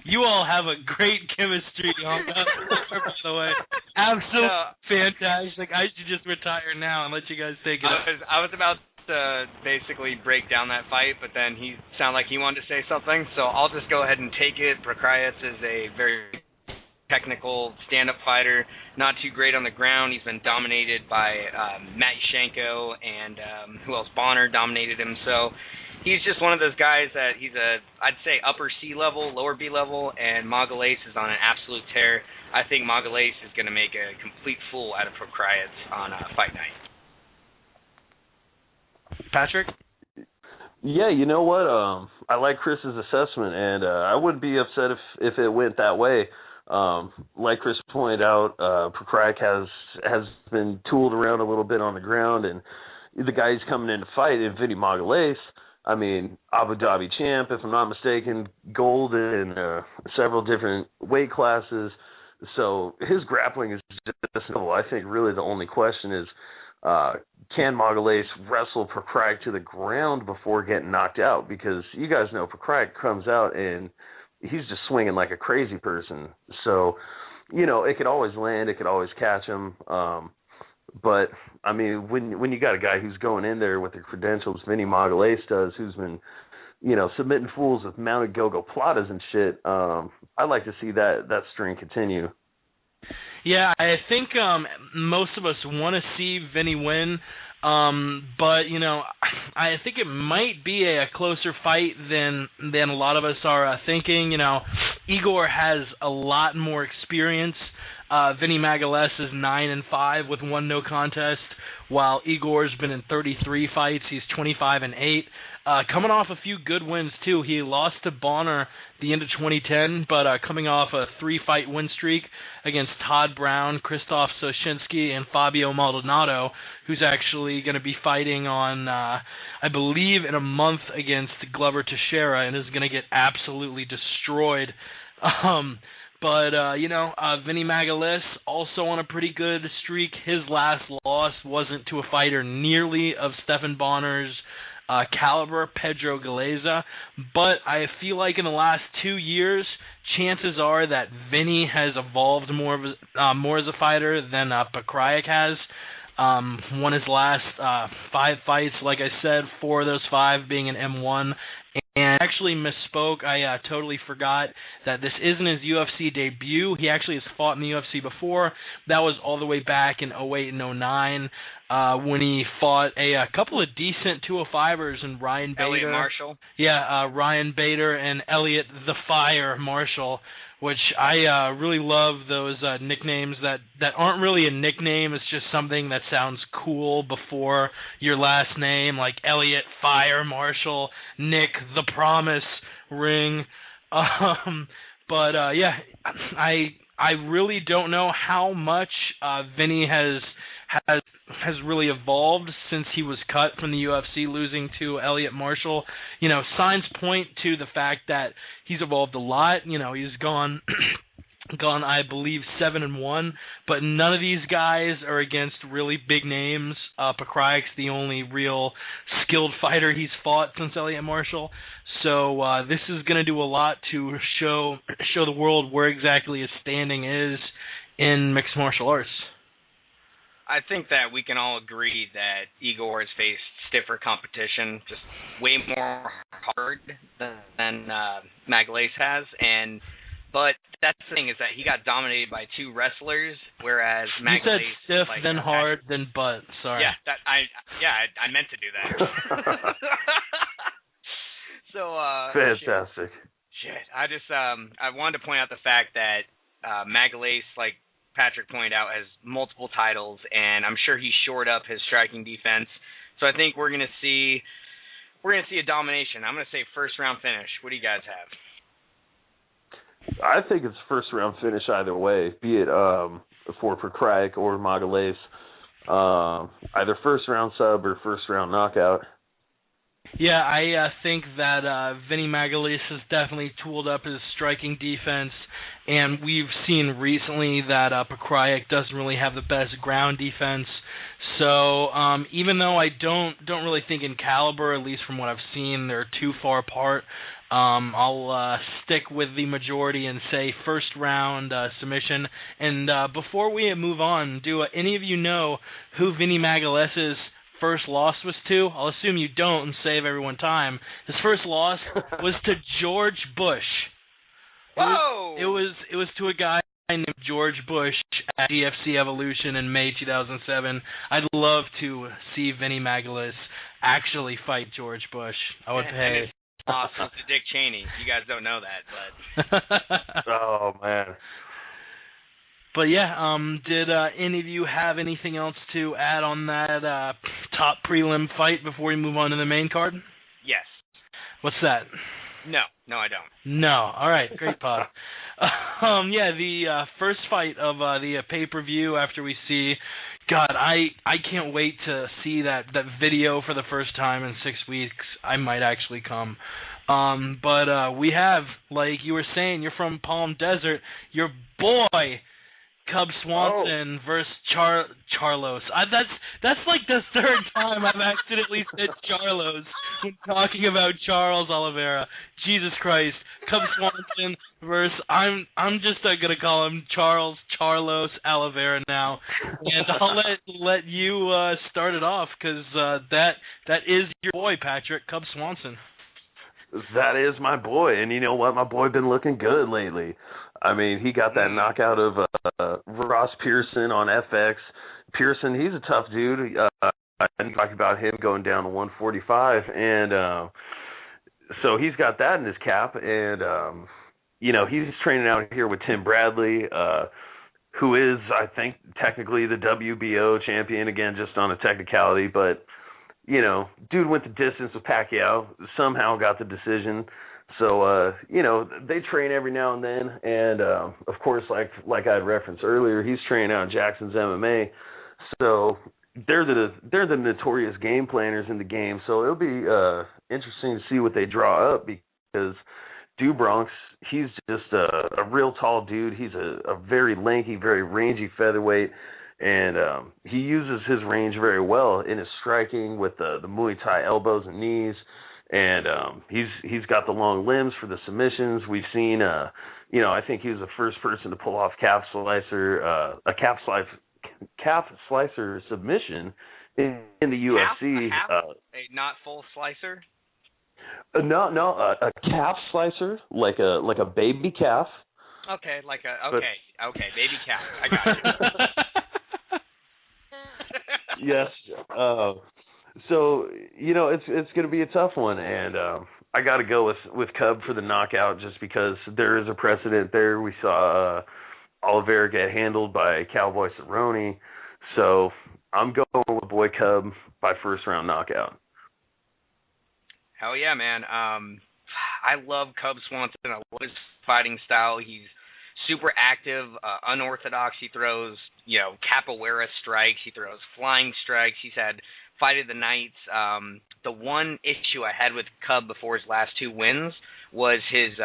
You all have a great chemistry on that, by the way. Absolutely fantastic. I should just retire now and let you guys take it. I was about to basically break down that fight, but then he sounded like he wanted to say something, so I'll just go ahead and take it. Pekrajic is a very technical stand-up fighter, not too great on the ground. He's been dominated by Matt Yushenko and who else? Bonner dominated him, so he's just one of those guys that he's I'd say upper C level, lower B level, and Magalhães is on an absolute tear. I think Magalhães is going to make a complete fool out of Pekrajic on fight night. Patrick? Yeah, you know what? I like Chris's assessment, and I wouldn't be upset if it went that way. Like Chris pointed out, Pekrajic has been tooled around a little bit on the ground, and the guy he's coming in to fight, and Vinny Magalhães, I mean, Abu Dhabi champ, if I'm not mistaken, gold in several different weight classes, So his grappling is just simple. I think really the only question is, can Magalhaes wrestle Pekraeus to the ground before getting knocked out? Because you guys know Pekraeus comes out and he's just swinging like a crazy person. So, it could always land, it could always catch him. But I mean, when you got a guy who's going in there with the credentials Vinny Magalhaes does, who's been, submitting fools with mounted go-go-platas and shit, I'd like to see that string continue. Yeah, I think most of us want to see Vinny win, but I think it might be a closer fight than a lot of us are thinking. Igor has a lot more experience. Vinny Magalhaes is 9-5 with 1 no contest, while Igor's been in 33 fights. He's 25-8. Coming off a few good wins, too. He lost to Bonner the end of 2010, but coming off a 3-fight win streak against Todd Brown, Krzysztof Soshinsky, and Fabio Maldonado, who's actually going to be fighting on, I believe, in a month against Glover Teixeira, and is going to get absolutely destroyed. But Vinny Magalhaes also on a pretty good streak. His last loss wasn't to a fighter nearly of Stephan Bonner's caliber, Pedro Galeza, but I feel like in the last 2 years, chances are that Vinny has evolved more as a fighter than Pekraeus has. Won his last 5 fights, like I said, 4 of those 5 being an M1. And I actually misspoke. I totally forgot that this isn't his UFC debut. He actually has fought in the UFC before. That was all the way back in 08 and 09 when he fought a couple of decent 205ers in Ryan Bader. Elliot Marshall. Yeah, Ryan Bader and Elliot the Fire Marshall, which I really love those nicknames that aren't really a nickname. It's just something that sounds cool before your last name, like Elliot Fire Marshall, Nick the Promise Ring. But I really don't know how much Vinny has really evolved since he was cut from the UFC, losing to Elliot Marshall. Signs point to the fact that he's evolved a lot. He's gone, I believe, 7-1, but none of these guys are against really big names. Pekraeus, the only real skilled fighter he's fought since Elliot Marshall. So this is going to do a lot to show the world where exactly his standing is in mixed martial arts. I think that we can all agree that Igor has faced stiffer competition, just way more hard than Magalhaes has, but that's the thing, is that he got dominated by 2 wrestlers, whereas Magalhaes... You said stiff, then hard, then butt. Sorry. Yeah, I meant to do that. So, fantastic. Shit. I wanted to point out the fact that Magalhaes, like Patrick pointed out, has multiple titles, and I'm sure he shored up his striking defense. So I think we're gonna see a domination. I'm gonna say first round finish. What do you guys have? I think it's first round finish either way, be it for Pekraeus or Magalhaes. Either first round sub or first round knockout. Yeah, I think that Vinny Magalhaes has definitely tooled up his striking defense, and we've seen recently that Pekraeus doesn't really have the best ground defense. So even though I don't really think in caliber, at least from what I've seen, they're too far apart, I'll stick with the majority and say first round submission. And before we move on, do any of you know who Vinny Magalhaes' first loss was to? I'll assume you don't and save everyone time. His first loss was to George Bush. Whoa! It was to a guy named George Bush at UFC Evolution in May 2007. I'd love to see Vinny Magalhaes actually fight George Bush. I would pay. Awesome to Dick Cheney. You guys don't know that, but oh man. But yeah, did any of you have anything else to add on that top prelim fight before we move on to the main card? Yes. What's that? No, I don't. No. All right, great pod. The first fight of the pay-per-view after we see, God, I can't wait to see that video for the first time in 6 weeks. I might actually come. But we have, like you were saying, you're from Palm Desert. Your boy, Cub Swanson versus Charlos. That's like the third time I've accidentally said Charlos when talking about Charles Oliveira. Jesus Christ. Cub Swanson versus I'm just gonna call him Charlos Oliveira now, and I'll let you start it off because that is your boy, Patrick, Cub Swanson. That is my boy, and you know what? My boy been looking good lately. I mean, he got that knockout of Ross Pearson on FX. Pearson, he's a tough dude. I talked about him going down to 145, and so he's got that in his cap. And you know, he's training out here with Tim Bradley, who is, I think, technically the WBO champion, again, just on a technicality, but you know, dude went the distance with Pacquiao, somehow got the decision. So, you know, they train every now and then. And, of course, like I had referenced earlier, he's training out in Jackson's MMA. So they're the notorious game planners in the game. So it'll be interesting to see what they draw up because Bronx, he's just a real tall dude. He's a very lanky, very rangy featherweight. And he uses his range very well in his striking with the Muay Thai elbows and knees, and he's got the long limbs for the submissions. We've seen, you know, I think he was the first person to pull off calf slicer submission in the UFC. A not full slicer. No, a calf slicer, like a baby calf. Okay, baby calf. I got you. Yes. So, you know, it's going to be a tough one, and I got to go with Cub for the knockout just because there is a precedent there. We saw Oliveira get handled by Cowboy Cerrone, so I'm going with boy Cub by first round knockout. Hell yeah, man. I love Cub Swanson. I love his fighting style. He's super active, unorthodox. He throws, you know, capoeira strikes. He throws flying strikes. He's had fight of the nights. The one issue I had with Cub before his last two wins was his,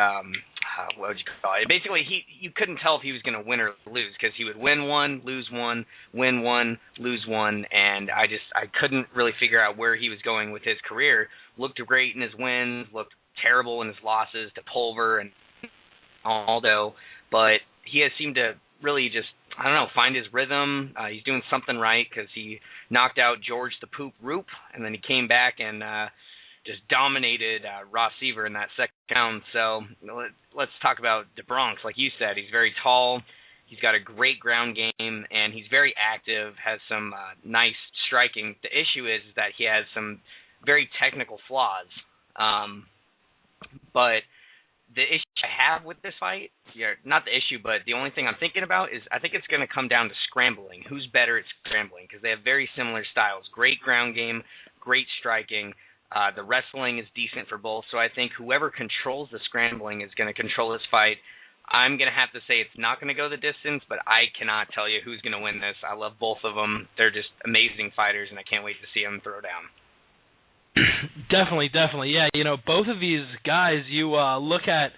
what would you call it? Basically, you couldn't tell if he was going to win or lose because he would win one, lose one, win one, lose one, and I couldn't really figure out where he was going with his career. Looked great in his wins, looked terrible in his losses to Pulver and Aldo. But he has seemed to really just, I don't know, find his rhythm. He's doing something right because he knocked out George the Poop Roop, and then he came back and just dominated Ross Seaver in that second round. So let's talk about the Bronx. Like you said, he's very tall. He's got a great ground game, and he's very active, has some nice striking. The issue is that he has some very technical flaws. But the issue I have with this fight, not the issue, but the only thing I'm thinking about is I think it's going to come down to scrambling. Who's better at scrambling? Because they have very similar styles. Great ground game, great striking. The wrestling is decent for both. So I think whoever controls the scrambling is going to control this fight. I'm going to have to say it's not going to go the distance, but I cannot tell you who's going to win this. I love both of them. They're just amazing fighters, and I can't wait to see them throw down. Definitely. Yeah, you know, both of these guys, you look at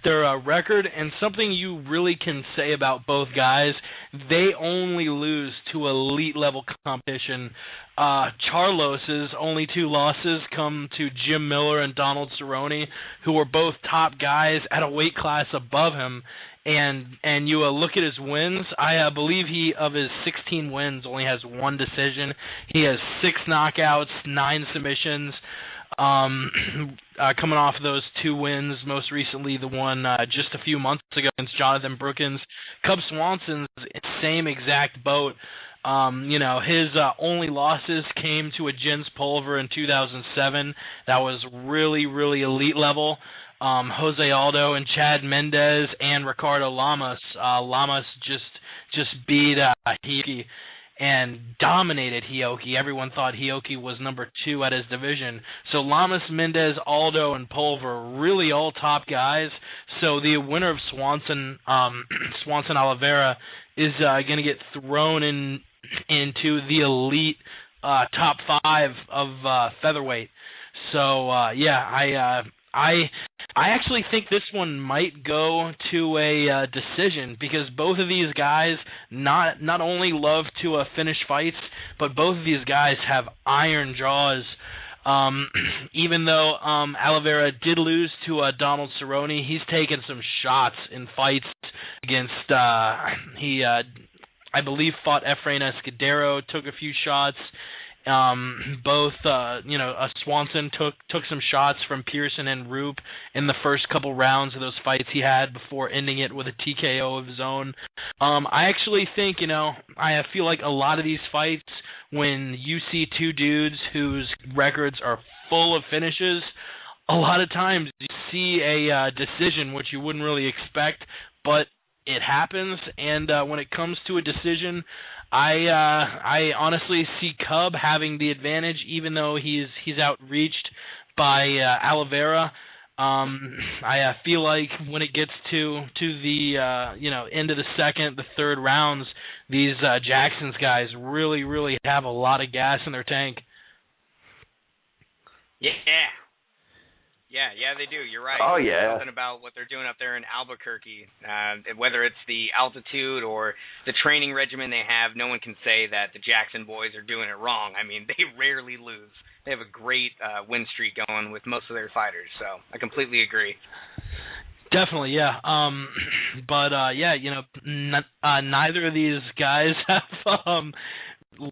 their record, and something you really can say about both guys, they only lose to elite-level competition. Charlos's only two losses come to Jim Miller and Donald Cerrone, who are both top guys at a weight class above him. And you look at his wins, I believe he, of his 16 wins, only has one decision. He has 6 knockouts, 9 submissions. Coming off of those 2 wins, most recently the one just a few months ago against Jonathan Brookins. Cub Swanson's same exact boat. You know, his only losses came to a Jens Pulver in 2007. That was really, really elite level. Jose Aldo and Chad Mendez and Ricardo Lamas. Lamas just beat Hioki and dominated Hioki. Everyone thought Hioki was number 2 at his division. So Lamas, Mendez, Aldo, and Pulver, really all top guys. So the winner of Swanson Oliveira is going to get thrown into the elite top 5 of featherweight. So yeah, I actually think this one might go to a decision, because both of these guys not only love to finish fights, but both of these guys have iron jaws. Even though Oliveira did lose to Donald Cerrone, he's taken some shots in fights against I believe fought Efrain Escudero, took a few shots. Swanson took some shots from Pearson and Roop in the first couple rounds of those fights he had before ending it with a TKO of his own. I actually think, I feel like a lot of these fights, when you see two dudes whose records are full of finishes, a lot of times you see a decision which you wouldn't really expect, but it happens. And when it comes to a decision, I honestly see Cub having the advantage, even though he's outreached by Oliveira. I feel like when it gets to the end of the second, the third rounds, these Jackson's guys really, really have a lot of gas in their tank. Yeah, they do. You're right. Oh, yeah. Something about what they're doing up there in Albuquerque, whether it's the altitude or the training regimen they have, no one can say that the Jackson boys are doing it wrong. I mean, they rarely lose. They have a great win streak going with most of their fighters, so I completely agree. Definitely, yeah. Neither of these guys have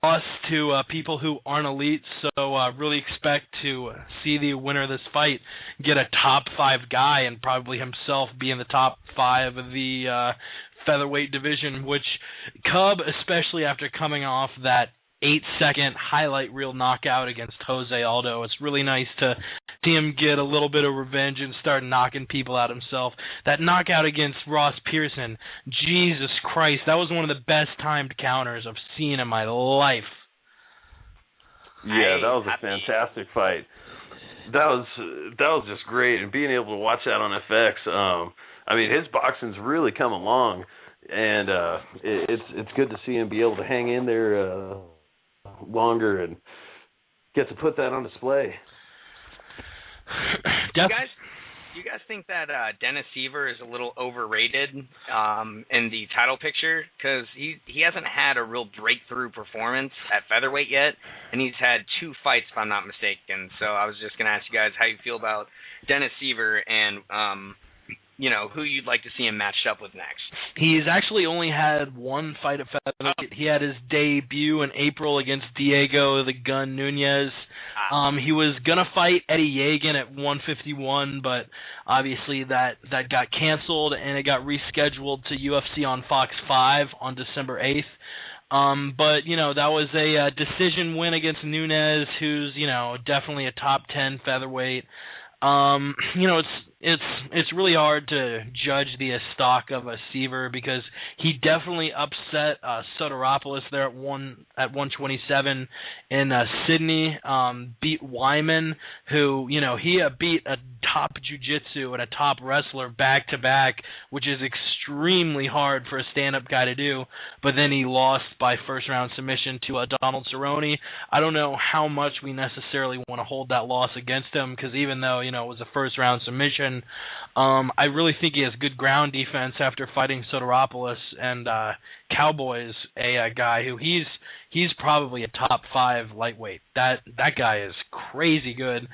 lost to people who aren't elite, so really expect to see the winner of this fight get a top 5 guy and probably himself be in the top 5 of the featherweight division, which Cub, especially after coming off that 8-second highlight reel knockout against Jose Aldo, it's really nice to see him get a little bit of revenge and start knocking people out himself. That knockout against Ross Pearson, Jesus Christ, that was one of the best timed counters I've seen in my life. Yeah, that was a fantastic fight. That was just great, and being able to watch that on FX. I mean, his boxing's really come along, and it's good to see him be able to hang in there longer and get to put that on display. Do you guys think that Dennis Seaver is a little overrated in the title picture? Because he hasn't had a real breakthrough performance at featherweight yet, and he's had 2 fights, if I'm not mistaken. So I was just going to ask you guys how you feel about Dennis Seaver and who you'd like to see him matched up with next. He's actually only had 1 fight at featherweight. He had his debut in April against Diego the Gun Nunez. He was gonna fight Eddie Yeagan at 151, but obviously that got canceled and it got rescheduled to UFC on Fox 5 on December 8th. But that was a decision win against Nunez, who's definitely a top 10 featherweight. It's really hard to judge the stock of a Seaver because he definitely upset Soteropoulos there at 127 in Sydney. Beat Wyman, who he beat a top jiu-jitsu and a top wrestler back to back, which is extremely hard for a stand-up guy to do. But then he lost by first-round submission to Donald Cerrone. I don't know how much we necessarily want to hold that loss against him because even though it was a first-round submission. I really think he has good ground defense after fighting Soteropoulos, and Cowboy's a guy who he's probably a top 5 lightweight. That guy is crazy good.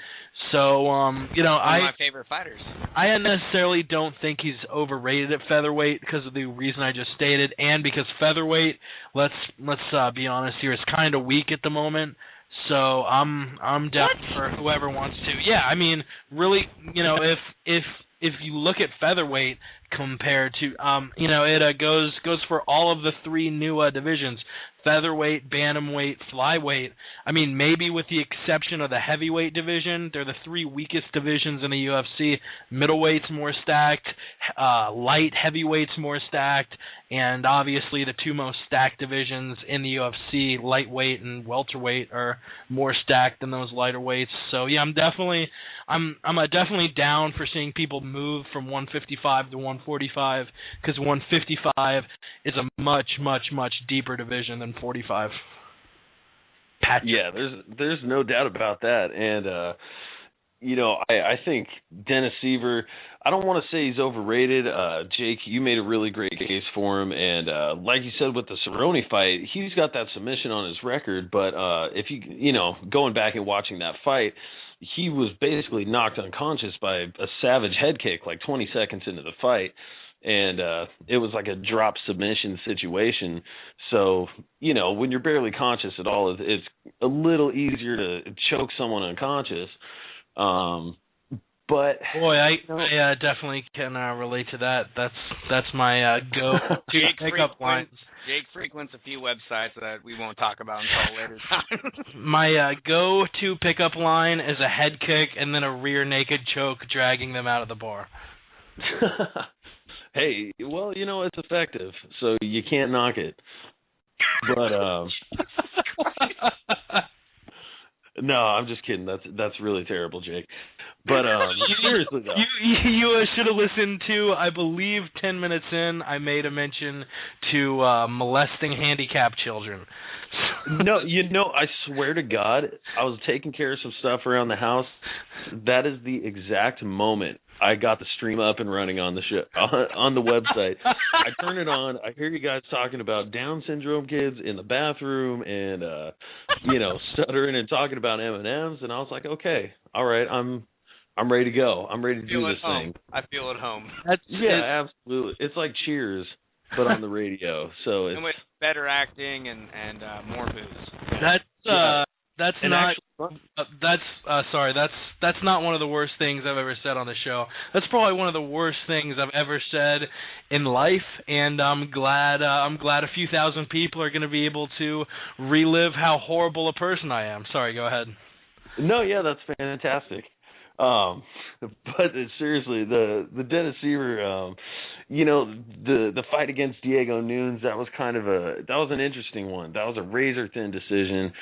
So one of my favorite fighters. I necessarily don't think he's overrated at featherweight because of the reason I just stated, and because featherweight, let's be honest here, is kind of weak at the moment. So I'm down for whoever wants to. Yeah, I mean, really, if you look at featherweight compared to it goes for all of the 3 new divisions: featherweight, bantamweight, flyweight. I mean, maybe with the exception of the heavyweight division, they're the 3 weakest divisions in the UFC. Middleweight's more stacked, light heavyweight's more stacked, and obviously the 2 most stacked divisions in the UFC, lightweight and welterweight, are more stacked than those lighter weights. So yeah, I'm definitely down for seeing people move from 155 to 145 because 155 is a much, much, much deeper division than 45. Yeah, there's no doubt about that, and I think Dennis Siver, I don't want to say he's overrated. Jake, you made a really great case for him. And like you said with the Cerrone fight, he's got that submission on his record. But if going back and watching that fight, he was basically knocked unconscious by a savage head kick like 20 seconds into the fight. And it was like a drop submission situation. So, when you're barely conscious at all, it's a little easier to choke someone unconscious. But boy, I definitely can relate to that. That's my go-to pickup lines. Jake frequents a few websites that we won't talk about until later time. My go-to pickup line is a head kick and then a rear naked choke, dragging them out of the bar. Hey, well, it's effective, so you can't knock it. But no, I'm just kidding. That's really terrible, Jake. But seriously though, you should have listened to. I believe 10 minutes in, I made a mention to molesting handicapped children. No, I swear to God, I was taking care of some stuff around the house. That is the exact moment I got the stream up and running on the show, on the website. I turn it on. I hear you guys talking about Down syndrome kids in the bathroom and, stuttering and talking about M&Ms. And I was like, okay, all right, I'm ready to go. I'm ready to do this thing. I feel at home. Absolutely. It's like Cheers, but on the radio. So it's, and with better acting and more booze. That's not one of the worst things I've ever said on the show. That's probably one of the worst things I've ever said in life, and I'm glad a few thousand people are going to be able to relive how horrible a person I am. Sorry, go ahead. No, yeah, that's fantastic. But seriously, the Dennis Siver, the fight against Diego Nunes, that was an interesting one. That was a razor thin decision.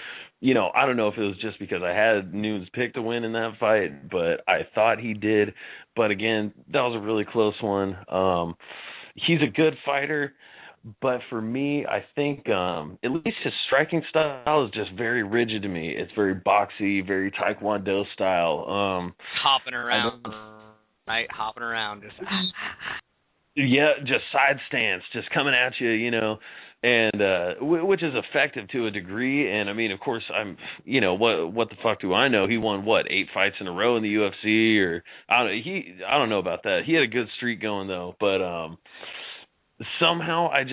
I don't know if it was just because I had Nunes picked to win in that fight, but I thought he did. But again, that was a really close one. He's a good fighter, but for me, I think at least his striking style is just very rigid to me. It's very boxy, very Taekwondo style. Hopping around, right? Hopping around, just yeah, just side stance, just coming at you, and which is effective to a degree. And I mean, of course, I'm, what the fuck do I know? He won 8 fights in a row in the UFC, or I don't know about that. He had a good streak going though, but somehow I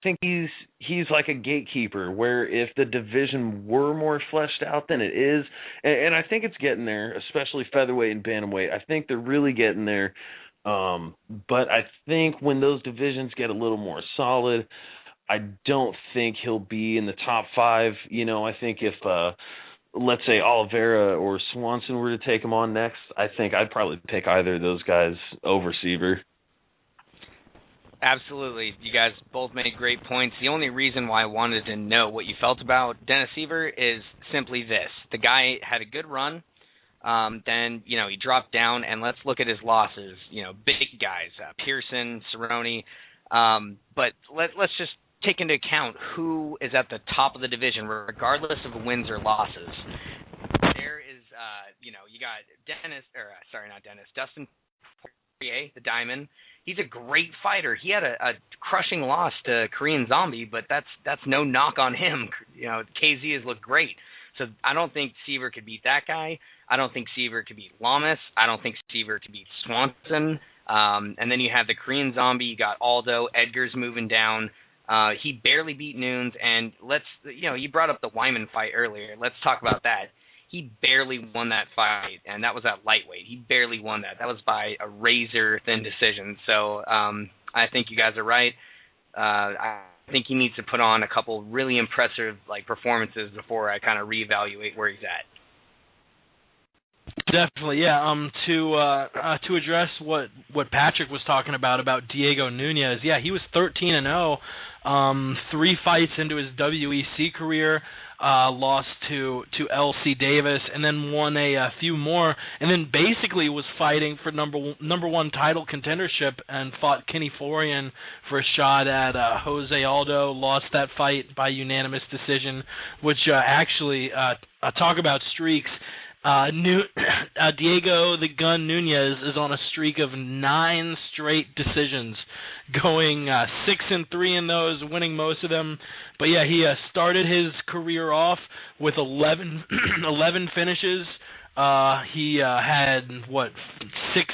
think he's like a gatekeeper, where if the division were more fleshed out than it is, and I think it's getting there, especially featherweight and bantamweight, I think they're really getting there. But I think when those divisions get a little more solid, I don't think he'll be in the top 5. I think if let's say Oliveira or Swanson were to take him on next, I think I'd probably pick either of those guys over Siver. Absolutely. You guys both made great points. The only reason why I wanted to know what you felt about Dennis Siver is simply this. The guy had a good run. Then, he dropped down, and let's look at his losses. Big guys, Pearson, Cerrone. But let's just take into account who is at the top of the division, regardless of wins or losses. There is, you got Dustin Poirier, the Diamond. He's a great fighter. He had a crushing loss to Korean Zombie, but that's no knock on him. KZ has looked great. So I don't think Siver could beat that guy. I don't think Siver could beat Lamas. I don't think Siver could beat Swanson. And then you have the Korean Zombie. You got Aldo. Edgar's moving down. He barely beat Nunes. And you brought up the Wyman fight earlier. Let's talk about that. He barely won that fight, and that was at lightweight. He barely won that. That was by a razor-thin decision. So I think you guys are right. I think he needs to put on a couple really impressive performances before I kind of reevaluate where he's at. Definitely, yeah. To address what Patrick was talking about Diego Nunes, yeah, he was 13-0, 3 fights into his WEC career. lost to L.C. Davis, and then won a few more, and then basically was fighting for number one title contendership and fought Kenny Florian for a shot at Jose Aldo, lost that fight by unanimous decision, which actually, talk about streaks, Diego the Gun Nunez is on a streak of 9 straight decisions, going 6-3 in those, winning most of them. But yeah, he started his career off with 11 finishes. He had 6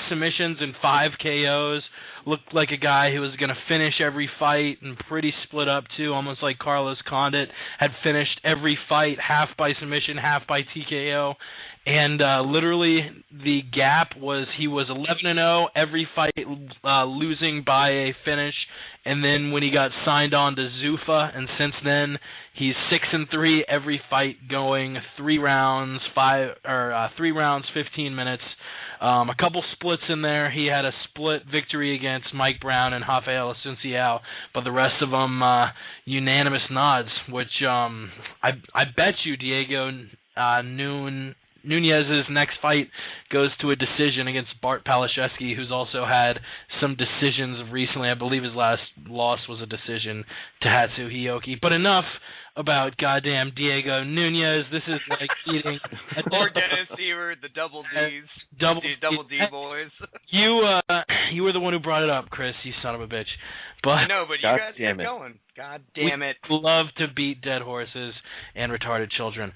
submissions and 5 KOs. Looked like a guy who was going to finish every fight, and pretty split up too, almost like Carlos Condit. Had finished every fight half by submission, half by TKO. And literally the gap was he was 11-0 every fight, losing by a finish. And then when he got signed on to Zuffa, and since then he's 6-3 every fight, going 3 rounds, 15 minutes. A couple splits in there. He had a split victory against Mike Brown and Rafael Asunciao, but the rest of them unanimous nods. Which I bet you Diego Nunez's next fight goes to a decision against Bart Palashevsky, who's also had some decisions recently. I believe his last loss was a decision to Hatsu Hiyoki. But enough about goddamn Diego Nunez. This is like eating... Or Dennis Seaver, the Double Ds. Double D boys. You were the one who brought it up, Chris, you son of a bitch. But I know, but you guys kept going. God damn it. We love to beat dead horses and retarded children.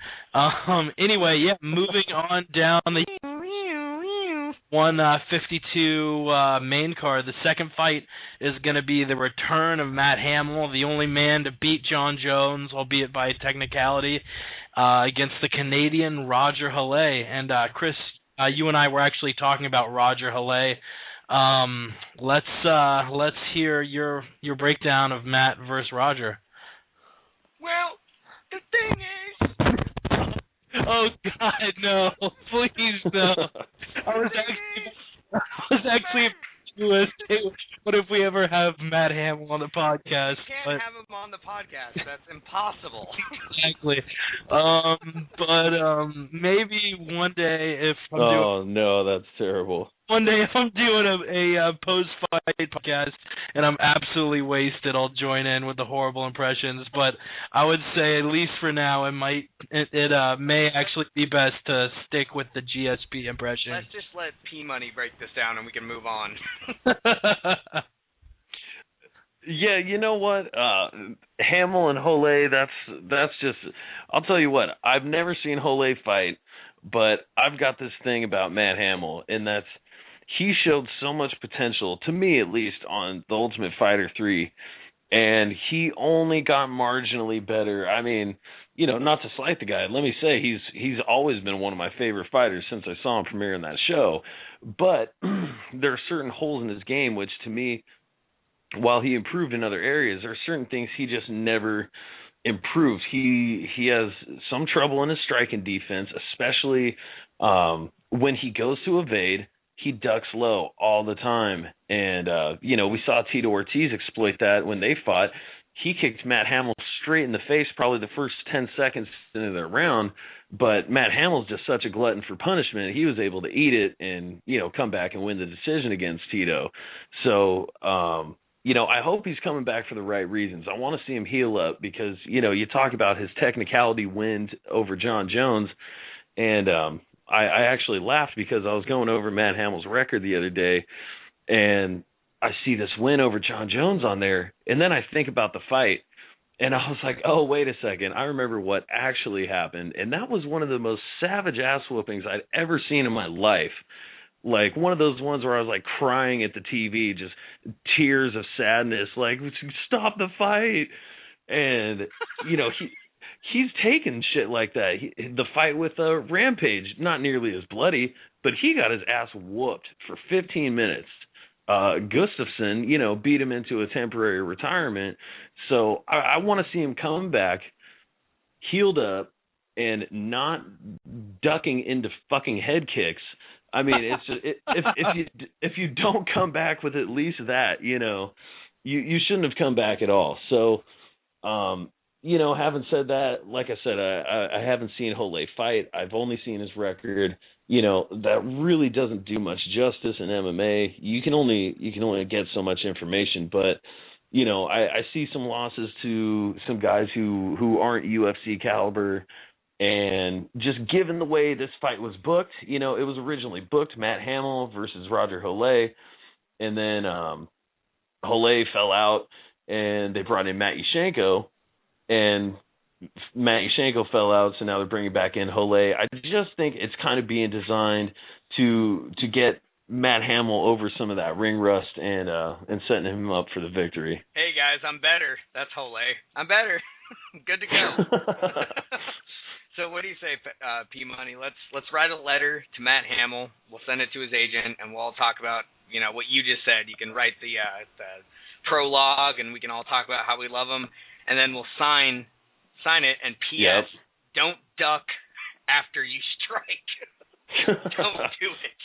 Anyway, yeah, moving on down the 152 main card. The second fight is going to be the return of Matt Hamill, the only man to beat John Jones, albeit by technicality, against the Canadian Roger Halle. And Chris, you and I were actually talking about Roger Halle. Let's hear your breakdown of Matt versus Roger. Well, the thing is... Oh God, no! Please no! I was actually what if we ever have Matt Hamill on the podcast? You can't have him on the podcast. That's impossible. Exactly. But maybe one day if I'm doing... Oh no, that's terrible. One day if I'm doing a post-fight podcast and I'm absolutely wasted, I'll join in with the horrible impressions. But I would say, at least for now, it may actually be best to stick with the GSP impression. Let's just let P-Money break this down and we can move on. Yeah, you know what? Hamill and Halle, that's just... I'll tell you what, I've never seen Halle fight, but I've got this thing about Matt Hamill, and that's he showed so much potential, to me at least, on The Ultimate Fighter 3, and he only got marginally better. I mean, not to slight the guy, let me say he's always been one of my favorite fighters since I saw him premiere in that show, but there are certain holes in his game which, to me, while he improved in other areas, there are certain things he just never improved. He has some trouble in his striking defense, especially when he goes to evade. He ducks low all the time. And, we saw Tito Ortiz exploit that when they fought. He kicked Matt Hamill straight in the face probably the first 10 seconds into their round. But Matt Hamill's just such a glutton for punishment. He was able to eat it and, come back and win the decision against Tito. So, I hope he's coming back for the right reasons. I want to see him heal up because, you talk about his technicality win over John Jones, and I actually laughed because I was going over Matt Hamill's record the other day, and I see this win over John Jones on there, and then I think about the fight, and I was like, oh, wait a second. I remember what actually happened, and that was one of the most savage ass whoopings I'd ever seen in my life. Like one of those ones where I was like crying at the TV, just tears of sadness, like, stop the fight. And, he's taken shit like that. The fight with Rampage, not nearly as bloody, but he got his ass whooped for 15 minutes. Gustafsson, beat him into a temporary retirement. So I want to see him come back, healed up, and not ducking into fucking head kicks. I mean, it's just, if you don't come back with at least that, you shouldn't have come back at all. So, having said that, like I said, I haven't seen Hole fight. I've only seen his record. That really doesn't do much justice in MMA. You can only get so much information, but I see some losses to some guys who aren't UFC caliber, and just given the way this fight was booked, it was originally booked Matt Hamill versus Roger Hole, and then Hole fell out, and they brought in Matt Yushchenko, and Matt Yushchenko fell out, so now they're bringing back in Hole. I just think it's kind of being designed to get Matt Hamill over some of that ring rust and setting him up for the victory. Hey guys, I'm better. That's Hole. I'm better. Good to go. So what do you say, P Money? Let's write a letter to Matt Hamill. We'll send it to his agent, and we'll all talk about what you just said. You can write the prologue, and we can all talk about how we love him, and then we'll sign it. And P.S. Yep. Don't duck after you strike. Don't do it.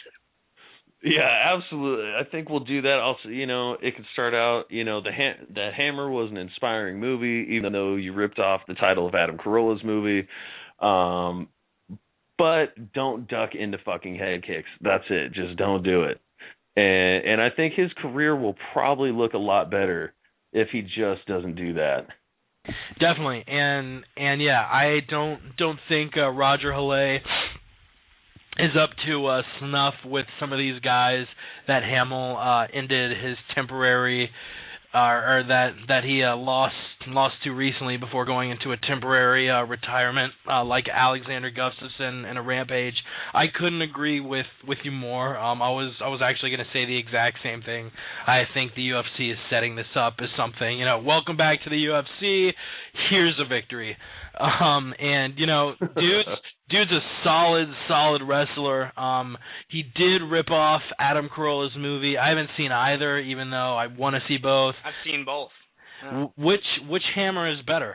Yeah, absolutely. I think we'll do that. Also, it could start out, the Hammer was an inspiring movie, even though you ripped off the title of Adam Carolla's movie. But don't duck into fucking head kicks. That's it. Just don't do it. And I think his career will probably look a lot better if he just doesn't do that. Definitely. And yeah, I don't think Roger Hole is up to snuff with some of these guys that Hamill ended his temporary or that he lost to recently before going into a temporary retirement, like Alexander Gustafsson and a Rampage. I couldn't agree with you more. I was actually going to say the exact same thing. I think the UFC is setting this up as something, welcome back to the UFC. Here's a victory. And dude's a solid wrestler. He did rip off Adam Carolla's movie. I haven't seen either, even though I want to see both. I've seen both. Which Hammer is better?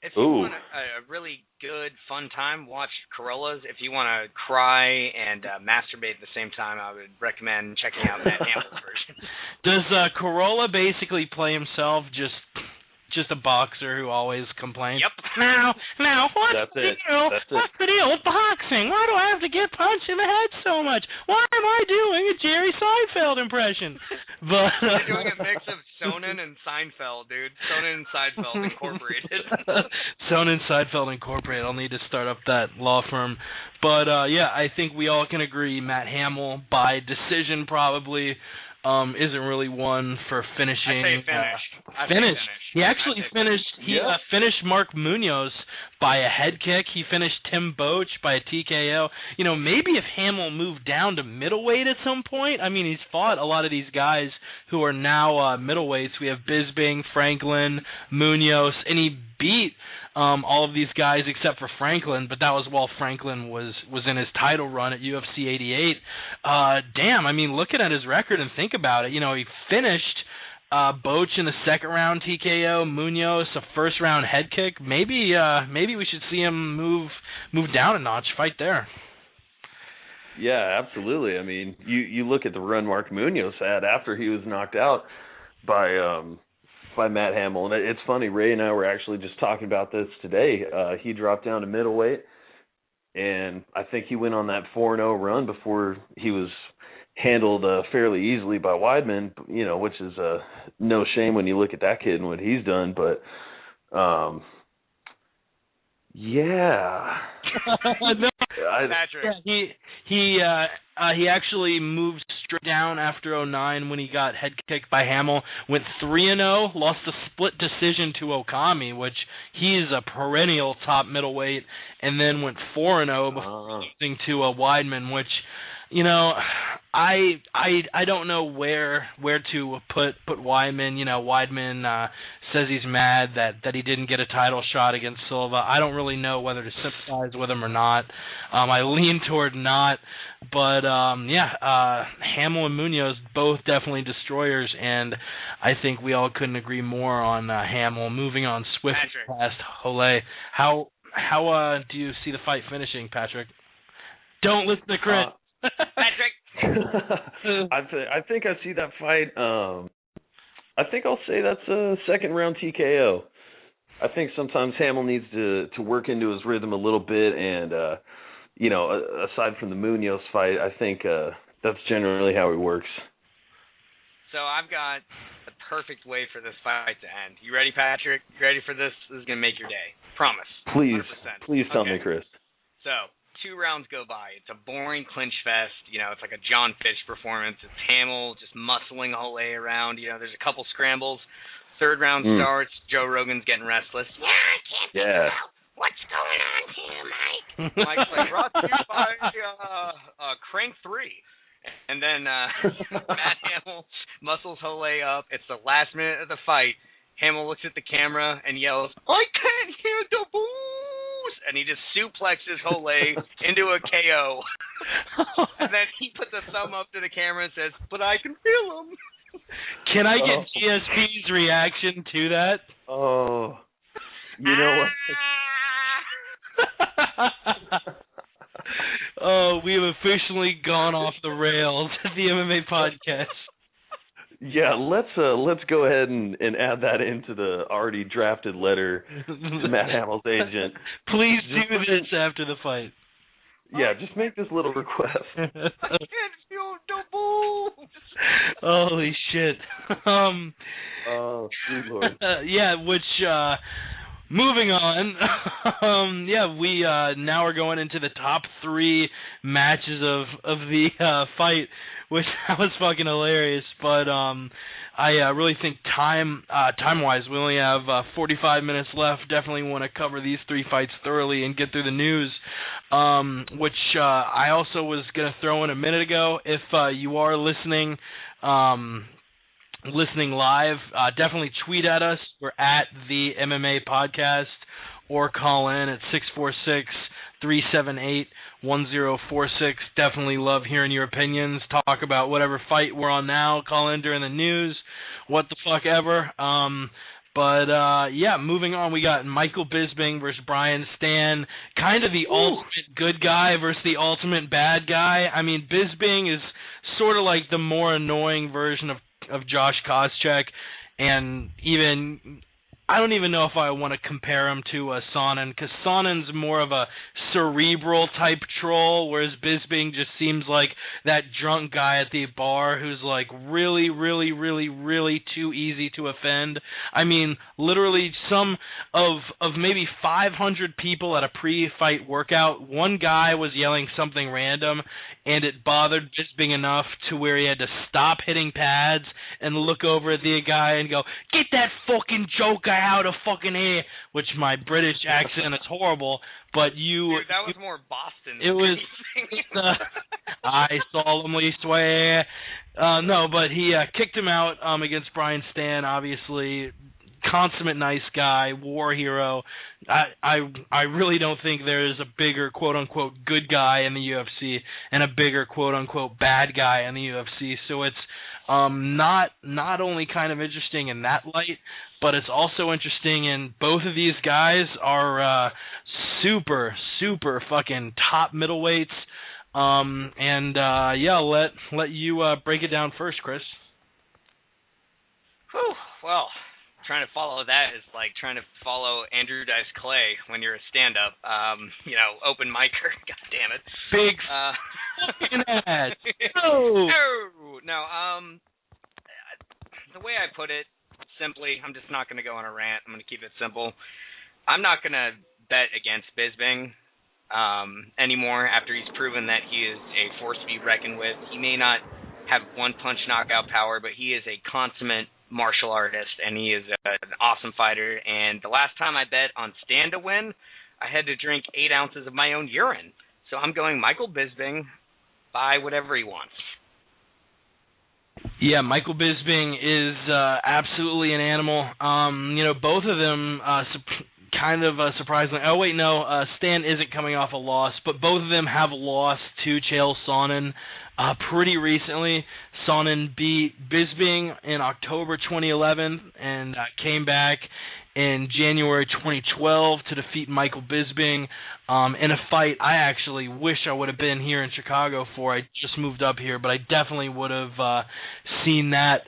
If you want a really good, fun time, watch Carolla's. If you want to cry and masturbate at the same time, I would recommend checking out Matt Hamill's version. Does Carolla basically play himself just a boxer who always complains? Yep. Now, what's the deal with boxing? Why do I have to get punched in the head so much? Why am I doing a Jerry Seinfeld impression? But you're doing a mix of Sonnen and Seinfeld, dude. Sonnen and Seinfeld Incorporated. Sonnen Seinfeld Incorporated. I'll need to start up that law firm. But yeah, I think we all can agree Matt Hamill by decision probably isn't really one for finishing. I say finished. Finished. He actually finished. He finished Mark Munoz by a head kick. He finished Tim Boach by a TKO. Maybe if Hamill moved down to middleweight at some point. I mean, he's fought a lot of these guys who are now middleweights. We have Bisping, Franklin, Munoz, and he beat all of these guys except for Franklin, but that was while Franklin was in his title run at UFC 88. Damn, I mean, looking at his record and think about it, he finished Boach in the second round TKO, Munoz a first round head kick. Maybe we should see him move down a notch, fight there. Yeah, absolutely. I mean, you look at the run Mark Munoz had after he was knocked out by Matt Hamill, and it's funny. Ray and I were actually just talking about this today. He dropped down to middleweight, and I think he went on that 4-0 run before he was handled fairly easily by Weidman, which is no shame when you look at that kid and what he's done. But yeah. Patrick. Yeah, he actually moved straight down after 2009 when he got head kicked by Hamill. Went 3-0, lost a split decision to Okami, which he's a perennial top middleweight, and then went 4-0 before losing to a Weidman, which I don't know where to put Weidman. Weidman says he's mad that he didn't get a title shot against Silva. I don't really know whether to sympathize with him or not. I lean toward not, but Hamill and Munoz both definitely destroyers, and I think we all couldn't agree more on Hamill moving on swiftly past Hole. How do you see the fight finishing, Patrick? Don't listen to Chris. Patrick. I think I see that fight. I think I'll say that's a second round TKO. I think sometimes Hamill needs to work into his rhythm a little bit, and aside from the Munoz fight, I think that's generally how he works. So I've got the perfect way for this fight to end. You ready, Patrick? You ready for this? This is gonna make your day. Promise. Please 100%. Please tell me, Chris. So 2 rounds go by. It's a boring clinch fest. It's like a John Fish performance. It's Hamill just muscling Ole around. There's a couple scrambles. 3rd round starts. Joe Rogan's getting restless. Yeah, I can't figure out what's going on here, Mike. Mike's like, brought to you by Crank 3. And then Matt Hamill muscles Ole up. It's the last minute of the fight. Hamill looks at the camera and yells, "I can't hear the boos!" And he just suplexes Ole into a KO. And then he puts a thumb up to the camera and says, "But I can feel him." Can I get GSP's reaction to that? Oh, you know what? Oh, we have officially gone off the rails at the MMA Podcast. Yeah, let's go ahead and add that into the already drafted letter to Matt Hamill's agent. Please do this after the fight. Yeah, just make this little request. I can't feel the boos. Holy shit. Oh, sweet Lord. Moving on, we now are going into the top 3 matches of the fight, which was fucking hilarious. But I really think time-wise, we only have 45 minutes left. Definitely want to cover these 3 fights thoroughly and get through the news, which I also was going to throw in a minute ago. If you are listening live, definitely tweet at us. We're at the MMA Podcast, or call in at 646-378-1046. Definitely love hearing your opinions. Talk about whatever fight we're on now. Call in during the news. What the fuck ever. Moving on, we got Michael Bisping versus Brian Stann. Kind of the ultimate good guy versus the ultimate bad guy. I mean, Bisping is sort of like the more annoying version of Josh Koscheck, and even I don't even know if I want to compare him to Sonnen, because Sonnen's more of a cerebral type troll, whereas Bisping just seems like that drunk guy at the bar who's like really, really, really, really too easy to offend. I mean, literally some of maybe 500 people at a pre-fight workout, one guy was yelling something random, and it bothered Bisping enough to where he had to stop hitting pads and look over at the guy and go, "Get that fucking joke out of fucking here," which my British accent is horrible, but Dude, that was more Boston. It was, I solemnly swear. No, but he kicked him out against Brian Stann, obviously. Consummate nice guy, war hero. I really don't think there is a bigger quote-unquote good guy in the UFC and a bigger quote-unquote bad guy in the UFC. So it's not only kind of interesting in that light, but it's also interesting in both of these guys are super, super fucking top middleweights. Let you break it down first, Chris. Whew, well, trying to follow that is like trying to follow Andrew Dice Clay when you're a stand-up, open micer. God damn it. Big fucking ad. No. No. The way I put it, simply, I'm just not going to go on a rant. I'm going to keep it simple. I'm not going to bet against Bisping anymore after he's proven that he is a force to be reckoned with. He may not have one-punch knockout power, but he is a consummate martial artist, and he is an awesome fighter. And the last time I bet on Stan to win, I had to drink 8 ounces of my own urine. So I'm going Michael Bisping by whatever he wants. Yeah, Michael Bisping is absolutely an animal. Both of them kind of surprisingly. Oh wait, no, Stan isn't coming off a loss, but both of them have lost to Chael Sonnen pretty recently. Sonnen beat Bisping in October 2011 and came back in January 2012 to defeat Michael Bisping in a fight I actually wish I would have been here in Chicago for. I just moved up here, but I definitely would have seen that.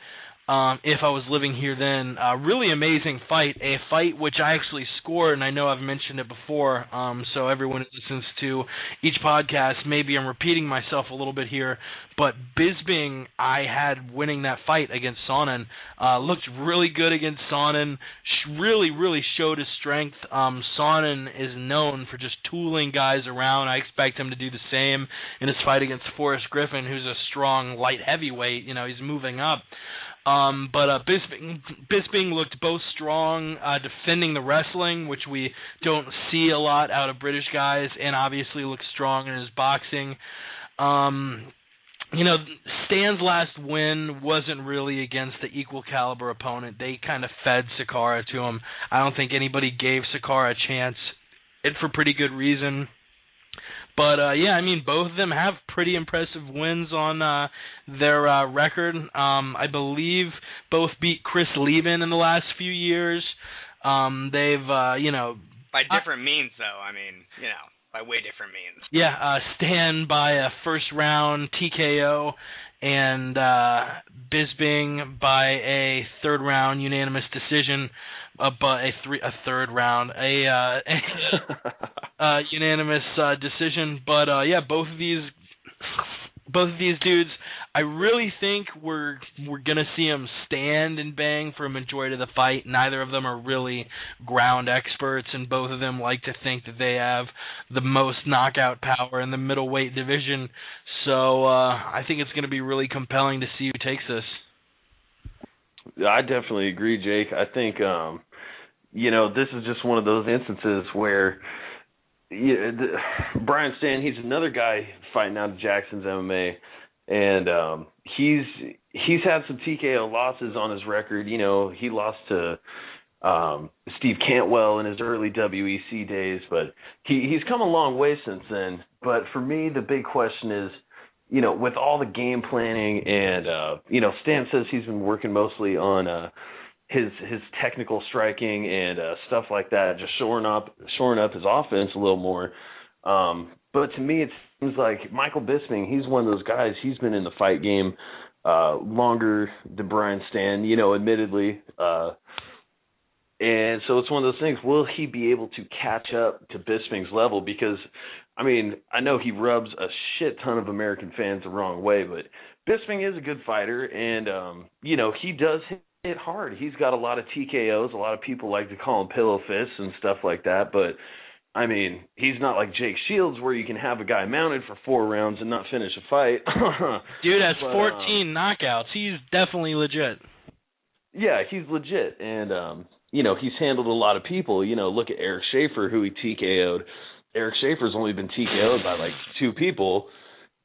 if I was living here then. Really amazing fight, a fight which I actually scored, and I know I've mentioned it before, so everyone who listens to each podcast, maybe I'm repeating myself a little bit here, but Bisping, I had winning that fight against Sonnen. Looked really good against Sonnen, really showed his strength. Sonnen is known for just tooling guys around. I expect him to do the same in his fight against Forrest Griffin, who's a strong light heavyweight. He's moving up. But Bisping looked both strong, defending the wrestling, which we don't see a lot out of British guys, and obviously looked strong in his boxing. Stan's last win wasn't really against the equal caliber opponent. They kind of fed Sakara to him. I don't think anybody gave Sakara a chance, and for pretty good reason. But, both of them have pretty impressive wins on their record. I believe both beat Chris Lieben in the last few years. They've, by different means, though. By way different means. Yeah, Stan by a first-round TKO, and Bisping by a third-round unanimous decision. Unanimous decision. But both of these dudes, I really think we're gonna see them stand and bang for a majority of the fight. Neither of them are really ground experts, and both of them like to think that they have the most knockout power in the middleweight division. So I think it's gonna be really compelling to see who takes this. I definitely agree, Jake. I think, this is just one of those instances where Brian Stann, he's another guy fighting out of Jackson's MMA, and he's had some TKO losses on his record. He lost to Steve Cantwell in his early WEC days, but he's come a long way since then. But for me, the big question is, with all the game planning and, Stan says he's been working mostly on his technical striking and stuff like that, just shoring up his offense a little more. But to me, it seems like Michael Bisping, he's one of those guys, he's been in the fight game longer than Brian Stann, admittedly. And so it's one of those things, will he be able to catch up to Bisping's level? Because I know he rubs a shit ton of American fans the wrong way, but Bisping is a good fighter, and, he does hit hard. He's got a lot of TKOs. A lot of people like to call him pillow fists and stuff like that, but, he's not like Jake Shields where you can have a guy mounted for 4 rounds and not finish a fight. Dude has 14 knockouts. He's definitely legit. Yeah, he's legit, and, he's handled a lot of people. Look at Eric Schaefer, who he TKO'd. Eric Schaefer's only been TKO'd by 2 people.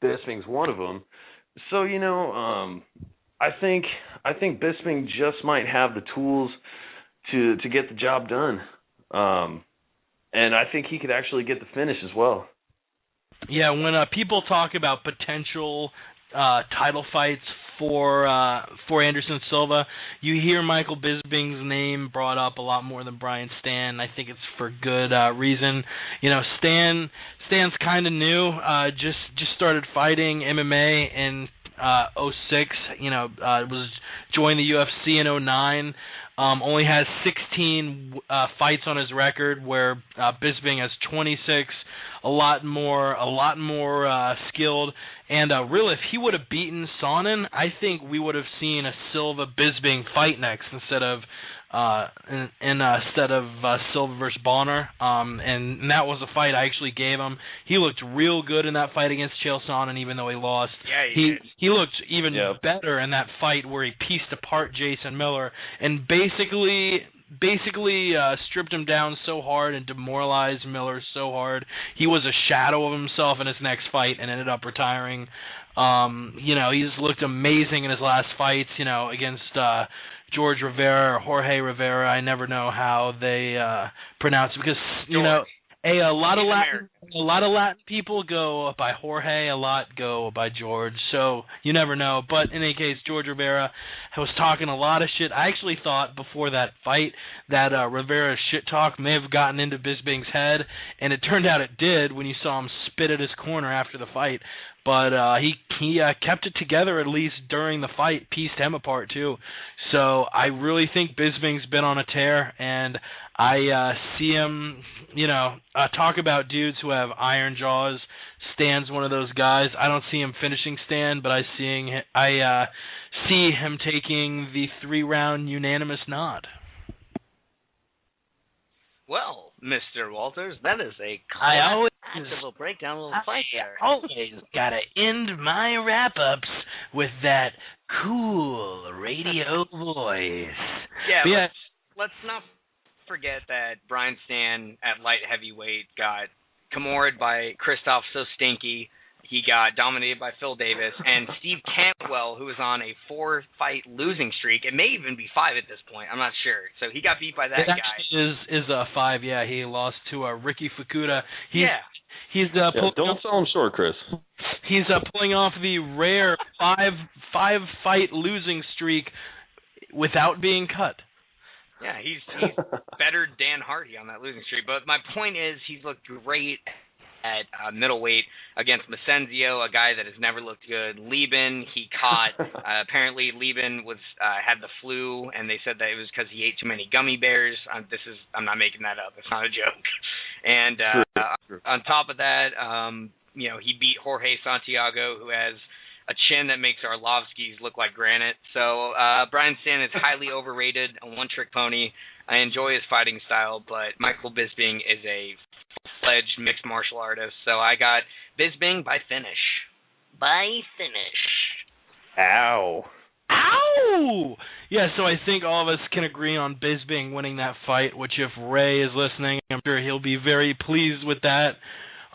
Bisping's one of them. So, I think Bisping just might have the tools to get the job done. And I think he could actually get the finish as well. Yeah, when people talk about potential title fights for Anderson Silva, you hear Michael Bisping's name brought up a lot more than Brian Stann. I think it's for good reason. Stan's kind of new. Just started fighting MMA in 06. Was joined the UFC in 09. Only has 16 fights on his record, where Bisping has 26. A lot more skilled. And really, if he would have beaten Sonnen, I think we would have seen a Silva-Bisping fight next instead of Silva versus Bonner. And that was a fight I actually gave him. He looked real good in that fight against Chael Sonnen, even though he lost. Yeah, he did. He looked even better in that fight where he pieced apart Jason Miller and basically stripped him down so hard and demoralized Miller so hard. He was a shadow of himself in his next fight and ended up retiring. He just looked amazing in his last fights, against George Rivera or Jorge Rivera. I never know how they pronounce it because a lot of Latin people go by Jorge, a lot go by George, so you never know. But in any case, George Rivera was talking a lot of shit. I actually thought before that fight that Rivera's shit talk may have gotten into Bisping's head, and it turned out it did when you saw him spit at his corner after the fight. but he kept it together at least during the fight, pieced him apart too. So I really think Bisping's been on a tear, and I see him, talk about dudes who have iron jaws. Stan's one of those guys. I don't see him finishing Stan, but I see him taking the 3-round unanimous nod. Well, Mr. Walters, that is a little breakdown, a little fight there. I always gotta end my Wrap-Ups with that cool radio voice. Yeah, let's not forget that Brian Stan at light heavyweight got Kimura'd by Christoph So Stinky. He got dominated by Phil Davis, and Steve Cantwell, who was on a 4-fight losing streak. It may even be 5 at this point. I'm not sure. So he got beat by that guy. Is 5, yeah. He lost to Ricky Fukuda. He's don't sell him short, Chris. He's pulling off the rare 5-fight losing streak without being cut. Yeah, he's bettered Dan Hardy on that losing streak. But my point is, he's looked great at middleweight against Macenzio, a guy that has never looked good. Lieben, he caught. Apparently, Lieben had the flu, and they said that it was because he ate too many gummy bears. I'm not making that up. It's not a joke. And True. On top of that, he beat Jorge Santiago, who has a chin that makes Arlovsky's look like granite. So Brian Stan is highly overrated, a one-trick pony. I enjoy his fighting style, but Michael Bisping is a full-fledged mixed martial artist. So I got Bisping by finish. Ow. Yeah, so I think all of us can agree on Bisping winning that fight, which if Ray is listening, I'm sure he'll be very pleased with that.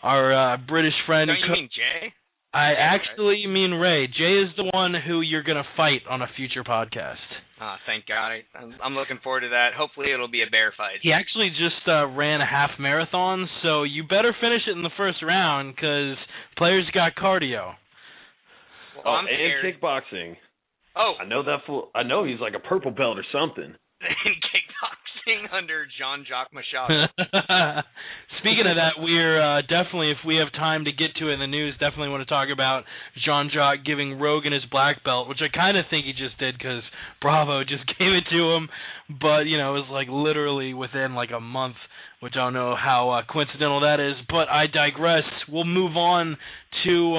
Our British friend... Don't you mean Jay? I actually mean Ray. Jay is the one who you're going to fight on a future podcast. Oh, thank God. I'm looking forward to that. Hopefully it'll be a bear fight. He actually just ran a half marathon, so you better finish it in the first round because players got cardio. Well, I'm and scared. kickboxing. Oh. I know that fool. I know he's like a purple belt or something. In kickboxing under Jean-Jacques Machado. Speaking of that, we're definitely, if we have time to get to it in the news, definitely want to talk about Jean-Jacques giving Rogan his black belt, which I kind of think he just did because Bravo just gave it to him. But, it was like literally within like a month, which I don't know how coincidental that is. But I digress. We'll move on to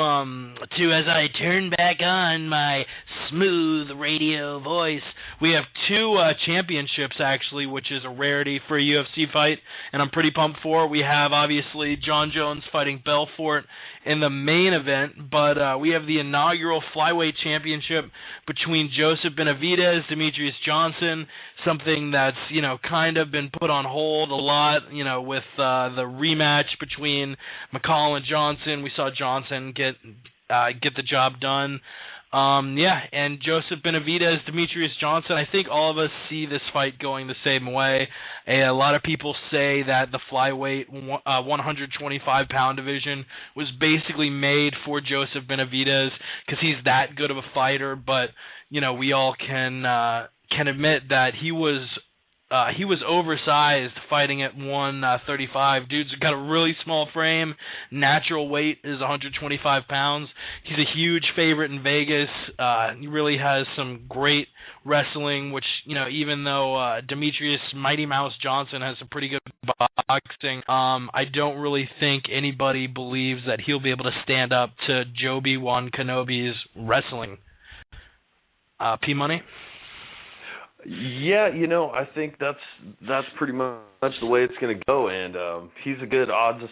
as I turn back on my smooth radio voice. We have 2 championships, actually, which is a rarity for a UFC fight, and I'm pretty pumped for. We have, obviously, John Jones fighting Belfort in the main event, but we have the inaugural flyweight championship between Joseph Benavidez, Demetrius Johnson, something that's, kind of been put on hold a lot, with the rematch between McCall and Johnson. We saw Johnson get the job done. And Joseph Benavidez, Demetrius Johnson, I think all of us see this fight going the same way. A lot of people say that the flyweight 125-pound division was basically made for Joseph Benavidez because he's that good of a fighter, but, we all can admit that he was oversized fighting at 135. Dude's got a really small frame. Natural weight is 125 pounds. He's a huge favorite in Vegas. He really has some great wrestling, which, even though Demetrius Mighty Mouse Johnson has some pretty good boxing, I don't really think anybody believes that he'll be able to stand up to Joby Wan Kenobi's wrestling. P-Money? Yeah, I think that's pretty much the way it's going to go, and he's a good odds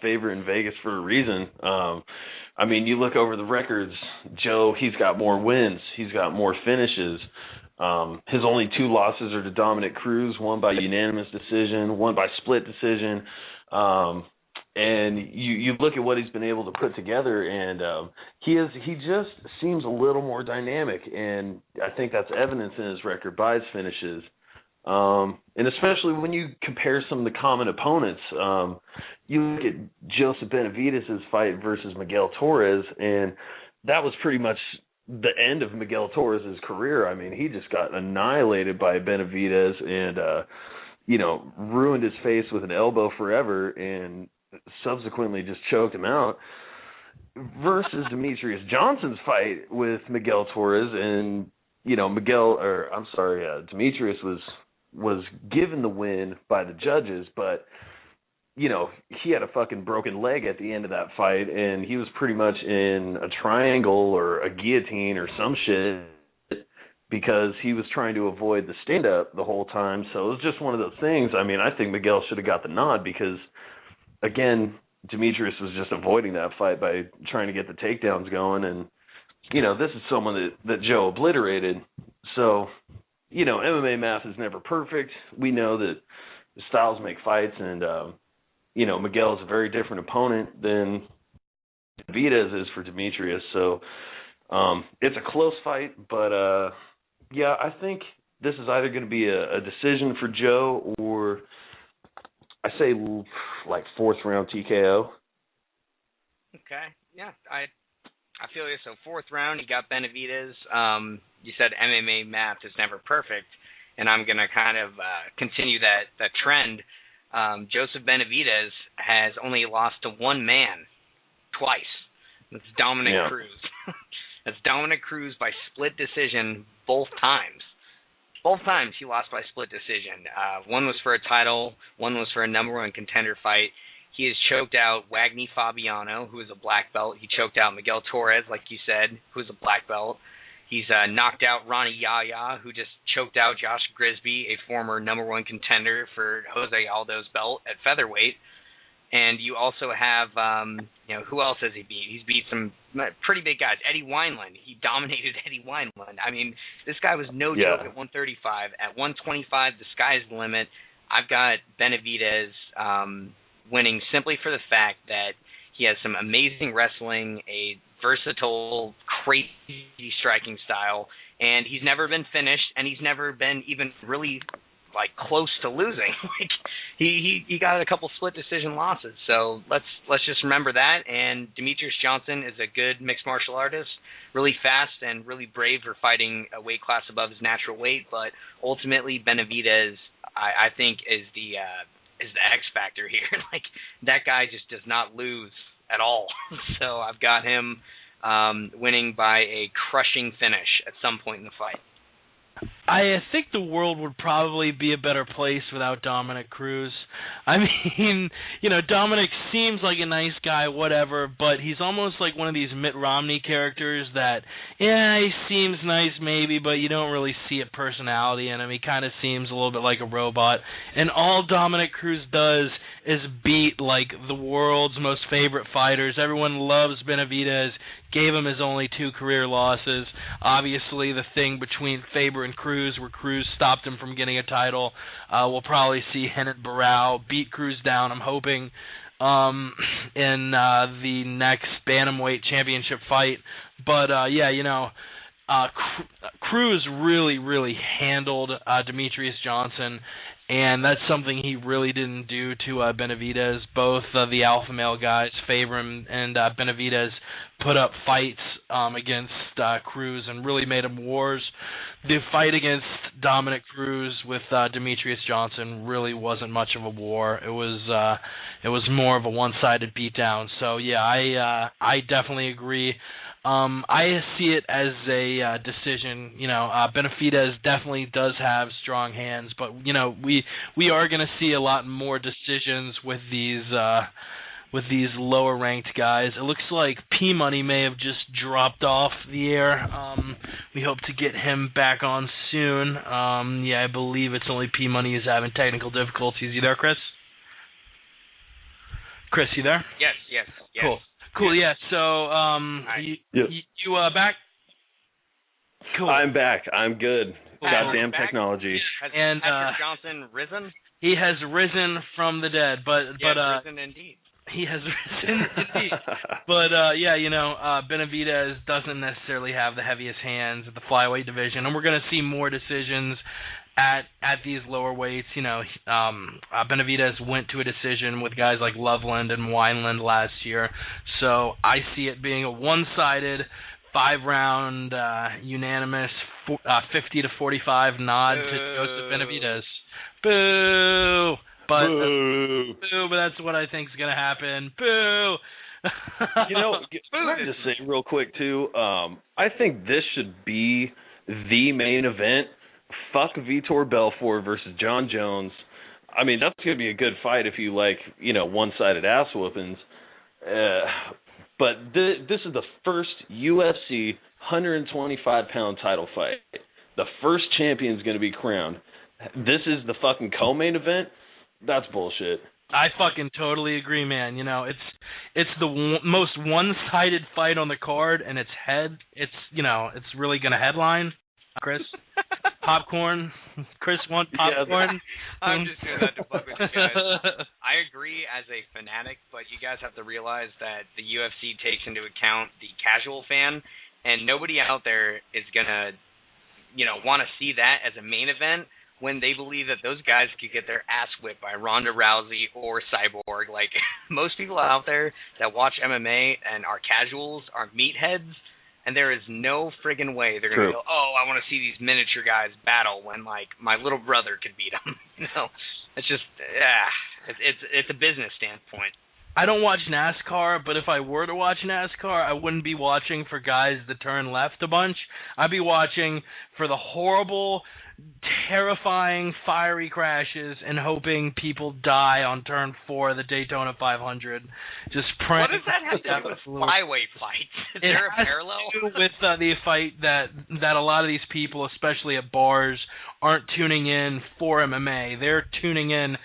favorite in Vegas for a reason. You look over the records, Joe, he's got more wins, he's got more finishes. His only 2 losses are to Dominic Cruz, one by unanimous decision, one by split decision. And you look at what he's been able to put together, and he just seems a little more dynamic, and I think that's evidence in his record by his finishes. And especially when you compare some of the common opponents, you look at Joseph Benavidez' fight versus Miguel Torres, and that was pretty much the end of Miguel Torres' career. He just got annihilated by Benavidez and, ruined his face with an elbow forever and subsequently just choked him out. versus Demetrius Johnson's fight with Miguel Torres, and Demetrius was given the win by the judges, but he had a fucking broken leg at the end of that fight, and he was pretty much in a triangle or a guillotine or some shit because he was trying to avoid the stand-up the whole time. So it was just one of those things. I mean, I think Miguel should have got the nod because, again, Demetrius was just avoiding that fight by trying to get the takedowns going, and this is someone that Joe obliterated. So, MMA math is never perfect. We know that the styles make fights, and Miguel is a very different opponent than Benavidez is for Demetrius. So it's a close fight, but I think this is either going to be a decision for Joe or I say like 4th round TKO. Okay, yeah, I feel you. So 4th round, you got Benavidez. You said MMA math is never perfect, and I'm going to kind of continue that trend. Joseph Benavidez has only lost to one man twice. That's Dominic Cruz. That's Dominic Cruz by split decision both times. Both times he lost by split decision. One was for a title. One was for a number 1 contender fight. He has choked out Wagner Fabiano, who is a black belt. He choked out Miguel Torres, like you said, who is a black belt. He's knocked out Ronnie Yaya, who just choked out Josh Grisby, a former number 1 contender for Jose Aldo's belt at featherweight. And you also have, who else has he beat? He's beat some pretty big guys. Eddie Wineland. He dominated Eddie Wineland. I mean, this guy was no joke at 135. At 125, the sky's the limit. I've got Benavidez winning simply for the fact that he has some amazing wrestling, a versatile, crazy striking style, and he's never been finished, and he's never been even really close to losing. He got a couple split decision losses. So let's just remember that. And Demetrius Johnson is a good mixed martial artist, really fast and really brave for fighting a weight class above his natural weight. But ultimately, Benavidez, I think, is the X factor here. That guy just does not lose at all. So I've got him winning by a crushing finish at some point in the fight. I think the world would probably be a better place without Dominic Cruz. I mean, Dominic seems like a nice guy, whatever, but he's almost like one of these Mitt Romney characters that, he seems nice maybe, but you don't really see a personality in him. He kind of seems a little bit like a robot. And all Dominic Cruz does is beat, the world's most favorite fighters. Everyone loves Benavidez, gave him his only 2 career losses. Obviously, the thing between Faber and Cruz, where Cruz stopped him from getting a title. We'll probably see Hennet Barao beat Cruz down, I'm hoping, in the next Bantamweight championship fight. But, Cruz really, really handled Demetrius Johnson, and that's something he really didn't do to Benavidez. Both the alpha male guys, Faber and Benavidez, put up fights against Cruz and really made him wars. The fight against Dominic Cruz with Demetrius Johnson really wasn't much of a war. It was more of a one-sided beatdown. So yeah, I definitely agree. I see it as a decision. Benavidez definitely does have strong hands, but we are going to see a lot more decisions with these lower ranked guys. It looks like P Money may have just dropped off the air. We hope to get him back on soon. I believe it's only P Money who's having technical difficulties. You there, Chris? Chris, you there? Yes. Cool. Yeah. So, you back? Cool. I'm back. I'm good. Cool. Goddamn technology. Has Patrick Johnson risen? He has risen from the dead, risen indeed. He has risen indeed. But Benavidez doesn't necessarily have the heaviest hands at the flyweight division, and we're going to see more decisions at these lower weights. Benavidez went to a decision with guys like Loveland and Wineland last year, so I see it being a one-sided 5-round unanimous 50-45 nod to Joseph Benavidez. Boo! But that's what I think is going to happen. Boo! You know, can I just say real quick, too, I think this should be the main event. Fuck Vitor Belfort versus John Jones. I mean, that's going to be a good fight if you like, one-sided ass whoopings. But this is the first UFC 125-pound title fight. The first champion's going to be crowned. This is the fucking co-main event? That's bullshit. I fucking totally agree, man. It's the most one-sided fight on the card, and it's really going to headline. Chris, popcorn. Chris want popcorn. I'm just doing that to fuck with you guys. I agree as a fanatic, but you guys have to realize that the UFC takes into account the casual fan, and nobody out there is gonna, want to see that as a main event when they believe that those guys could get their ass whipped by Ronda Rousey or Cyborg. Like, most people out there that watch MMA and are casuals are meatheads, and there is no friggin' way they're going to go, oh, I want to see these miniature guys battle when, like, my little brother could beat them. It's just, it's a business standpoint. I don't watch NASCAR, but if I were to watch NASCAR, I wouldn't be watching for guys that turn left a bunch. I'd be watching for the horrible, terrifying, fiery crashes and hoping people die on turn 4 of the Daytona 500. Just praying. What does that have to do with flyweight fights? Is there a parallel? It has to do with the fight that a lot of these people, especially at bars, aren't tuning in for MMA. They're tuning in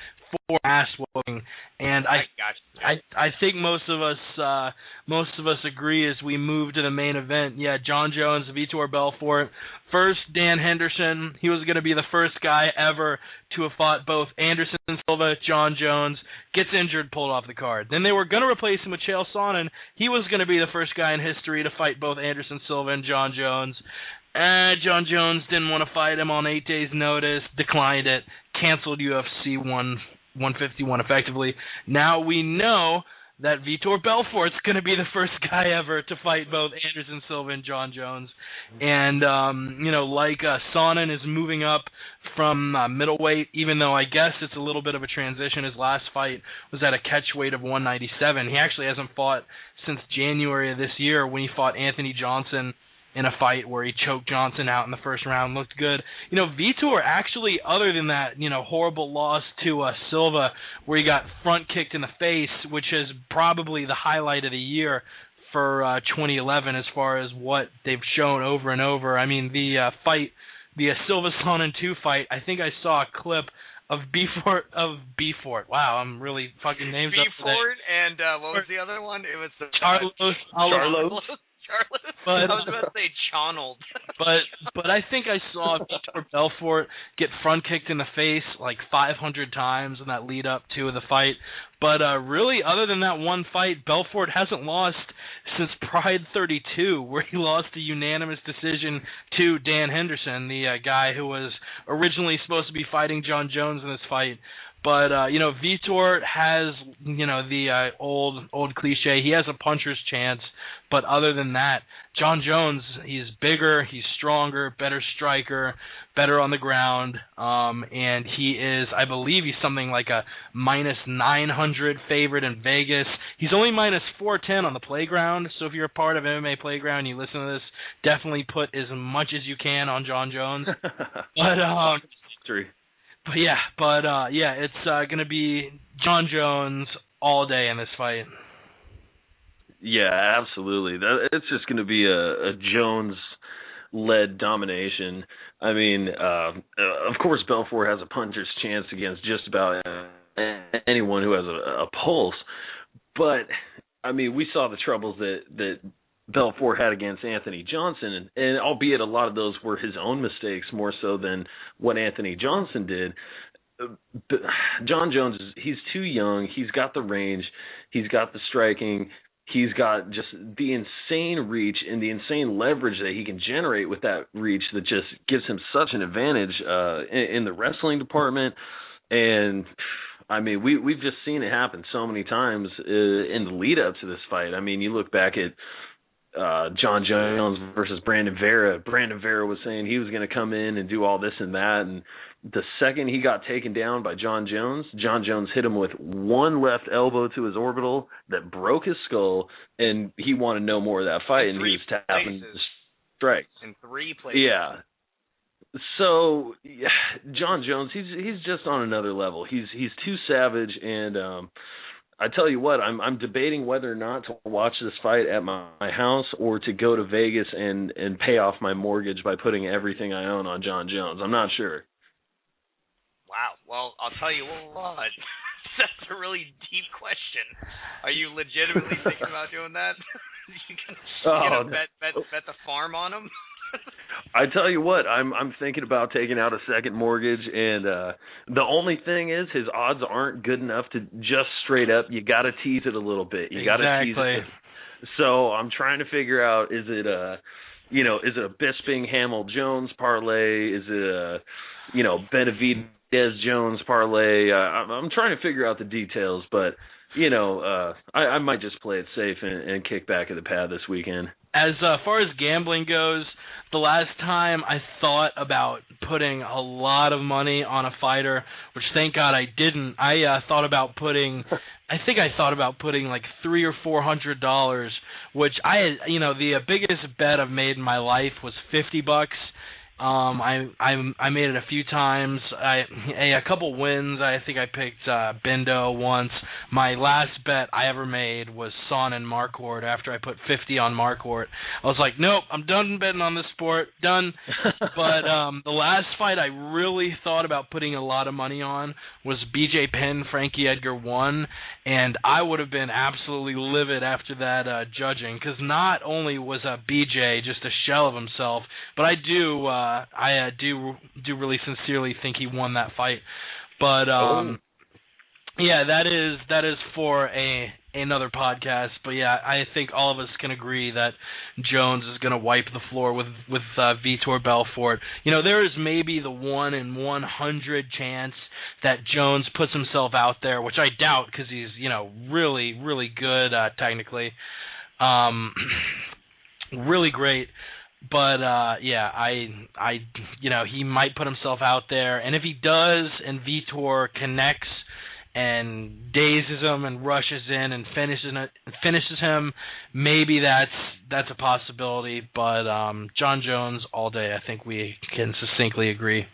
for ass whooping, and I think most of us agree as we move to the main event. Yeah, John Jones, Vitor Belfort. First, Dan Henderson. He was going to be the first guy ever to have fought both Anderson Silva, John Jones. Gets injured, pulled off the card. Then they were going to replace him with Chael Sonnen. He was going to be the first guy in history to fight both Anderson Silva and John Jones. John Jones didn't want to fight him on 8 days' notice, declined it, canceled UFC 151 effectively. Now we know that Vitor Belfort's going to be the first guy ever to fight both Anderson Silva and John Jones. And, Sonnen is moving up from middleweight, even though I guess it's a little bit of a transition. His last fight was at a catch weight of 197. He actually hasn't fought since January of this year when he fought Anthony Johnson in a fight where he choked Johnson out in the first round. Looked good. Vitor actually, other than that, horrible loss to Silva where he got front kicked in the face, which is probably the highlight of the year for 2011 as far as what they've shown over and over. I mean, the Silva-Sonnen 2 fight, I think I saw a clip of Beaufort. Wow, I'm really fucking names up today. Beaufort and what was the other one? It was the Charlos. I was about to say Chonald. but I think I saw Vitor Belfort get front kicked in the face like 500 times in that lead up to the fight. But really, other than that one fight, Belfort hasn't lost since Pride 32, where he lost a unanimous decision to Dan Henderson, the guy who was originally supposed to be fighting John Jones in this fight. But, Vitor has, the old cliche. He has a puncher's chance. But other than that, John Jones, he's bigger, he's stronger, better striker, better on the ground. And he is, I believe he's something like a minus 900 favorite in Vegas. He's only minus 410 on the Playground. So if you're a part of MMA Playground and you listen to this, definitely put as much as you can on John Jones. It's going to be John Jones all day in this fight. Yeah, absolutely. It's just going to be a Jones-led domination. I mean, of course, Belfort has a puncher's chance against just about anyone who has a pulse. But, I mean, we saw the troubles that Belfort had against Anthony Johnson, and albeit a lot of those were his own mistakes more so than what Anthony Johnson did. John Jones, he's too young. He's got the range. He's got the striking. He's got just the insane reach and the insane leverage that he can generate with that reach that just gives him such an advantage in the wrestling department. And I mean, we've just seen it happen so many times in the lead up to this fight. I mean, you look back at John Jones versus Brandon Vera. Brandon Vera was saying he was going to come in and do all this and that, and the second he got taken down by John Jones hit him with one left elbow to his orbital that broke his skull, and he wanted no more of that fight, and he was tapping the strikes. In 3 places. Yeah. So, John Jones, he's just on another level. He's too savage, and I tell you what, I'm debating whether or not to watch this fight at my house or to go to Vegas and pay off my mortgage by putting everything I own on John Jones. I'm not sure. Wow. Well, I'll tell you what. That's a really deep question. Are you legitimately thinking about doing that? you bet the farm on him? I tell you what, I'm thinking about taking out a second mortgage, and the only thing is his odds aren't good enough to just straight up. You got to tease it a little bit. You got to tease it. So I'm trying to figure out, is it a Bisping Hamill Jones parlay? Is it a Benavidez Jones parlay? I'm trying to figure out the details, but I might just play it safe and kick back at the pad this weekend. As far as gambling goes, the last time I thought about putting a lot of money on a fighter, which thank God I didn't, I thought about putting like $300 or $400, which the biggest bet I've made in my life was $50. I made it a few times. A couple wins. I think I picked Bindo once. My last bet I ever made was Son and Marquardt after I put 50 on Marquardt. I was like, nope, I'm done betting on this sport. Done. But the last fight I really thought about putting a lot of money on was BJ Penn, Frankie Edgar 1, and I would have been absolutely livid after that judging, because not only was BJ just a shell of himself, but I do really sincerely think he won that fight. But yeah, that is for another podcast. But yeah, I think all of us can agree that Jones is going to wipe the floor with Vitor Belfort. There is maybe the 1 in 100 chance that Jones puts himself out there, which I doubt, because he's really, really good technically, really great. But yeah, I he might put himself out there, and if he does, and Vitor connects and dazes him and rushes in and finishes him, maybe that's a possibility. But John Jones all day, I think we can succinctly agree.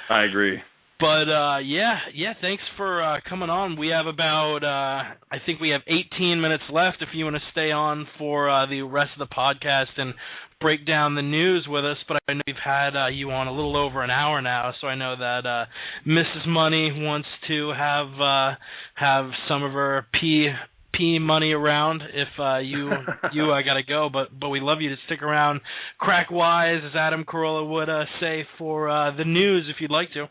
I agree. But yeah, thanks for coming on. We have about I think we have 18 minutes left if you want to stay on for the rest of the podcast and break down the news with us. But I know we've had you on a little over an hour now, so I know that Mrs. Money wants to have some of her P money around if you got to go, but we love you to stick around crack-wise, as Adam Carolla would say, for the news if you'd like to.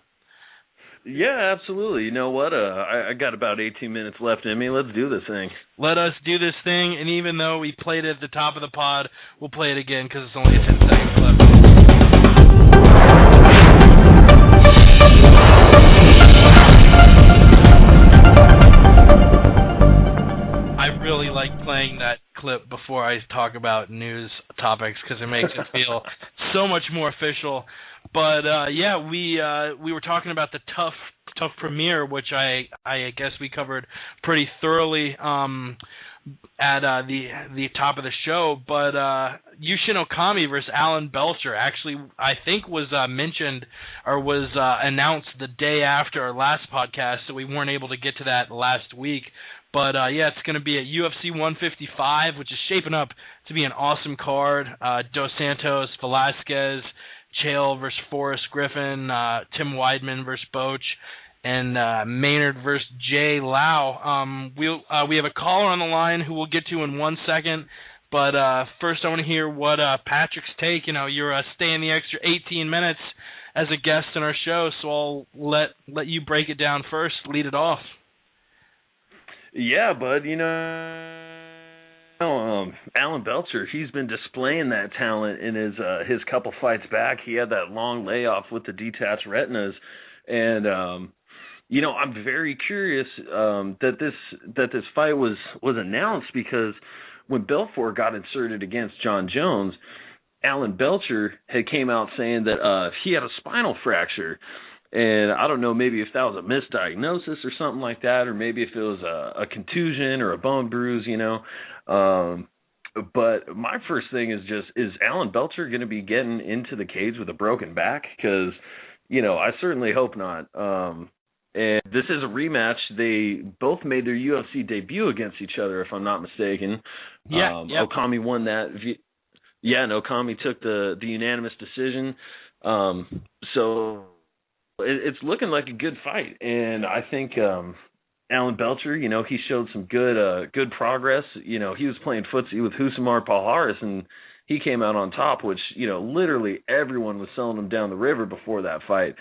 Yeah, absolutely. You know what? I got about 18 minutes left in me. Let's do this thing. Let us do this thing, and even though we played it at the top of the pod, we'll play it again because it's only 10 seconds left. I really like playing that clip before I talk about news topics because it makes it feel so much more official. But yeah, we were talking about the tough premiere, which I guess we covered pretty thoroughly at the top of the show. But Yushin Okami versus Alan Belcher actually, I think, was mentioned or was announced the day after our last podcast, so we weren't able to get to that last week. But yeah, it's going to be at UFC 155, which is shaping up to be an awesome card. Dos Santos, Velasquez, Chael versus Forrest Griffin, Tim Weidman versus Boach, and Maynard versus Jay Lau. We have a caller on the line who we'll get to in 1 second, but first I want to hear what Patrick's take. You're staying the extra 18 minutes as a guest in our show, so I'll let you break it down first, lead it off. Yeah, bud, Alan Belcher, he's been displaying that talent in his couple fights back. He had that long layoff with the detached retinas, and I'm very curious that this fight was announced, because when Belfort got inserted against John Jones, Alan Belcher had came out saying that he had a spinal fracture. And I don't know, maybe if that was a misdiagnosis or something like that, or maybe if it was a contusion or a bone bruise, But my first thing is Alan Belcher going to be getting into the cage with a broken back? Because, I certainly hope not. And this is a rematch. They both made their UFC debut against each other, if I'm not mistaken. Yeah. Okami won that. And Okami took the unanimous decision. So it's looking like a good fight. And I think Alan Belcher, he showed some good progress. He was playing footsie with Husamar Palhares, and he came out on top, which, literally everyone was selling him down the river before that fight.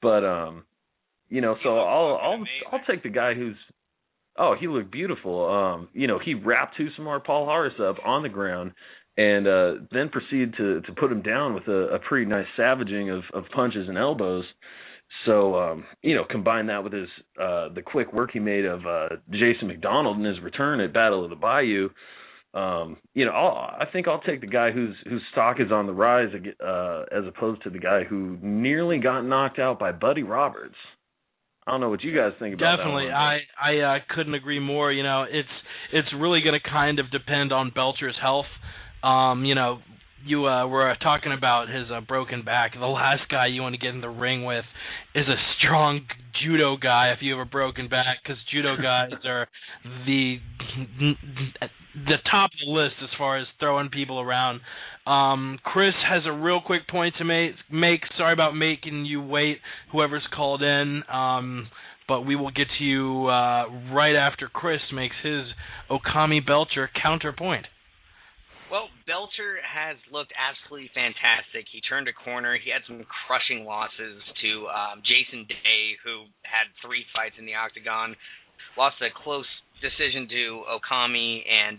But, so I'll take the guy who's, he looked beautiful. He wrapped Husamar Palhares up on the ground and then proceeded to put him down with a pretty nice savaging of punches and elbows. So, combine that with his the quick work he made of Jason McDonald in his return at Battle of the Bayou. I think I'll take the guy whose stock is on the rise as opposed to the guy who nearly got knocked out by Buddy Roberts. I don't know what you guys think about Definitely. that. Definitely. I couldn't agree more. It's really going to kind of depend on Belcher's health. You were talking about his broken back. The last guy you want to get in the ring with is a strong judo guy if you have a broken back, because judo guys are the top of the list as far as throwing people around. Chris has a real quick point to make. Sorry about making you wait, whoever's called in, but we will get to you right after Chris makes his Okami Belcher counterpoint. Well, Belcher has looked absolutely fantastic. He turned a corner. He had some crushing losses to Jason Day, who had 3 fights in the octagon, lost a close decision to Okami, and,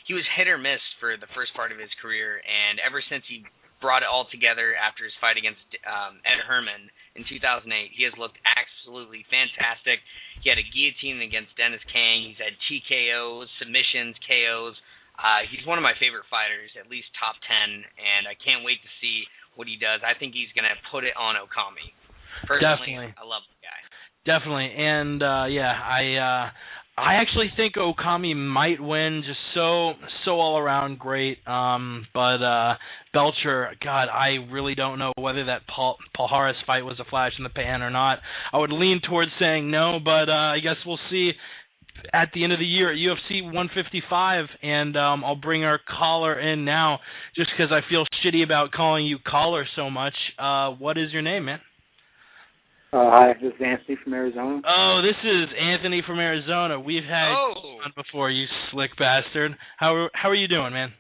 he was hit or miss for the first part of his career, and ever since he brought it all together after his fight against Ed Herman in 2008, he has looked absolutely fantastic. He had a guillotine against Dennis Kang. He's had TKOs, submissions, KOs. He's one of my favorite fighters, at least top 10, and I can't wait to see what he does. I think he's going to put it on Okami. Personally, Definitely. I love the guy. Definitely, and I actually think Okami might win. Just so all around great. But Belcher, God, I really don't know whether that Palhares fight was a flash in the pan or not. I would lean towards saying no, but I guess we'll see at the end of the year at UFC 155, and I'll bring our caller in now just because I feel shitty about calling you caller so much. What is your name, man? Hi, this is Anthony from Arizona. Oh, this is Anthony from Arizona. We've had you on before, you slick bastard. How are you doing, man?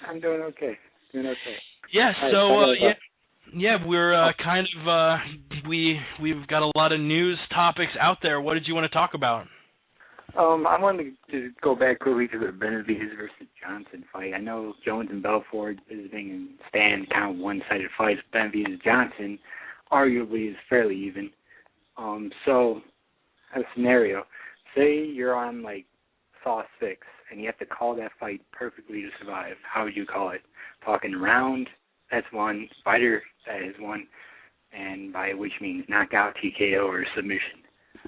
I'm doing okay. Yeah, we're kind of we've got a lot of news topics out there. What did you want to talk about? I wanted to go back quickly to the Benavidez versus Johnson fight. I know Jones and Belfort visiting and Stan kind of one-sided fights. Benavidez-Johnson arguably is fairly even. So, a scenario. Say you're on, Saw 6, and you have to call that fight perfectly to survive. How would you call it? Talking round, that's one. Fighter, that is one. And by which means knockout, TKO, or submission,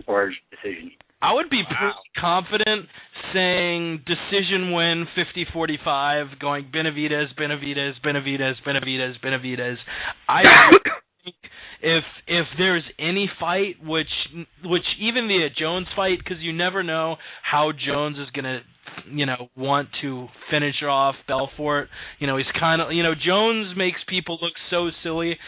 or decision. I would be pretty confident saying decision win 50-45, going Benavidez. I think if there's any fight, which even the Jones fight, because you never know how Jones is going to, want to finish off Belfort. He's kind of, Jones makes people look so silly.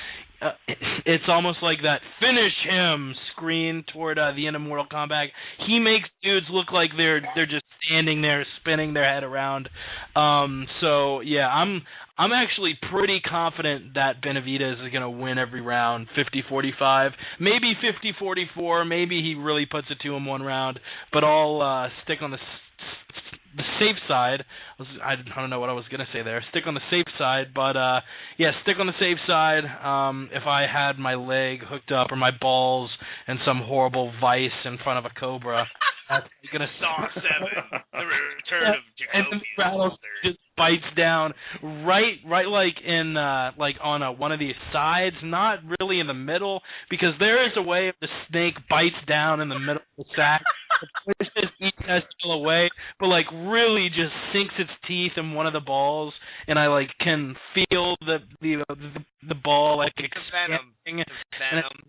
It's almost like that finish him screen toward the end of Mortal Kombat. He makes dudes look like they're just standing there spinning their head around. So yeah, I'm actually pretty confident that Benavidez is going to win every round, 50-45, maybe 50-44, maybe he really puts it to him one round, but I'll stick on the safe side. I don't know what I was going to say there. Stick on the safe side, but stick on the safe side. If I had my leg hooked up or my balls in some horrible vice in front of a cobra, that's going to Saw 7, the return of Jacoby. bites down right like in like on one of these sides, not really in the middle, because there is a way if the snake bites down in the middle of the sack, it pushes each testicle away, but like really just sinks its teeth in one of the balls, and I like can feel the ball like expanding and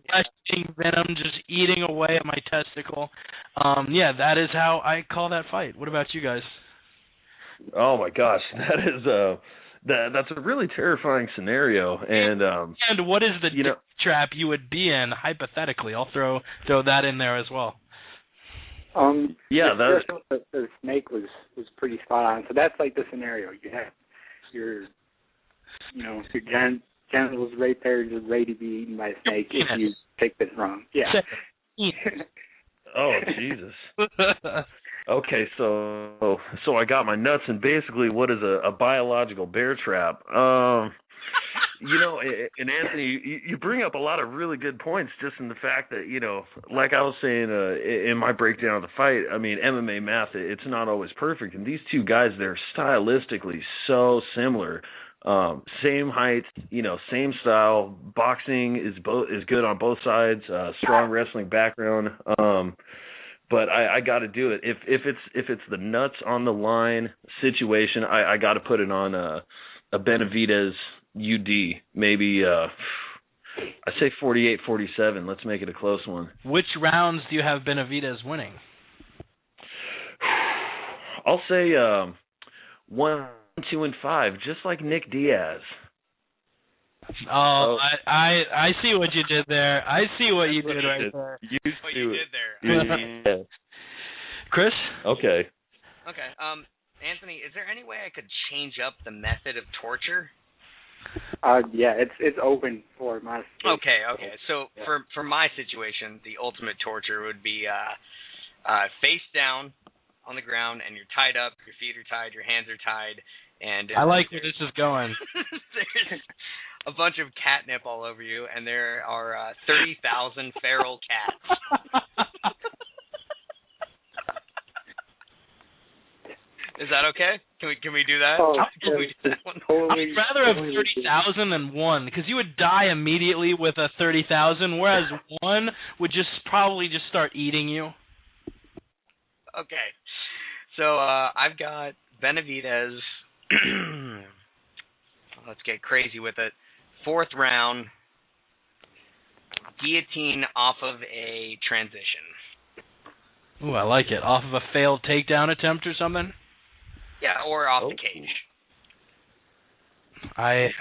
fleshing venom just eating away at my testicle. Yeah, that is how I call that fight. What about you guys? Oh my gosh, that is that's a really terrifying scenario. And what is the trap you would be in hypothetically? I'll throw that in there as well. The snake was pretty spot on. So that's like the scenario. You have your genitals right there, just ready to be eaten by a snake if you pick this wrong. Yeah. Oh Jesus. Okay, so I got my nuts in basically what is a biological bear trap. And Anthony, you bring up a lot of really good points just in the fact that, like I was saying in my breakdown of the fight, I mean, MMA math, it's not always perfect. And these two guys, they're stylistically so similar. Same height, same style. Boxing is good on both sides, strong wrestling background. But I got to do it. If it's the nuts on the line situation, I got to put it on a Benavidez UD. Maybe I say 48-47. Let's make it a close one. Which rounds do you have Benavidez winning? I'll say 1, 2, and 5, just like Nick Diaz. Oh, I see what you did there. I see what you did right there. You did there. Chris? Okay. Okay. Anthony, is there any way I could change up the method of torture? Yeah, it's open for my situation. Okay. So for my situation, the ultimate torture would be face down on the ground, and you're tied up, your feet are tied, your hands are tied, and I like where this is going. There's a bunch of catnip all over you, and there are 30,000 feral cats. Is that okay? Can we do that? Can we do that one? I'd rather have 30,000 than one, because you would die immediately with a 30,000, whereas one would probably just start eating you. Okay. So I've got Benavidez. Let's get crazy with it. 4th round, guillotine off of a transition. Ooh, I like it. Off of a failed takedown attempt or something? Yeah, or off the cage. I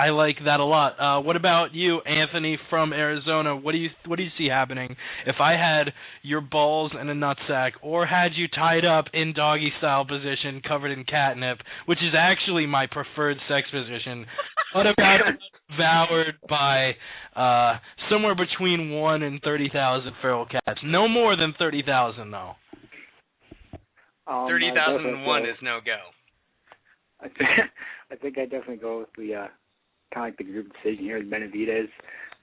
like that a lot. What about you, Anthony from Arizona? What do you see happening if I had your balls in a nutsack, or had you tied up in doggy style position, covered in catnip, which is actually my preferred sex position? What about devoured by somewhere between 1 and 30,000 feral cats? No more than 30,000, though. 30,001 is no go. I think I definitely go with the kind of like the group decision here with Benavidez.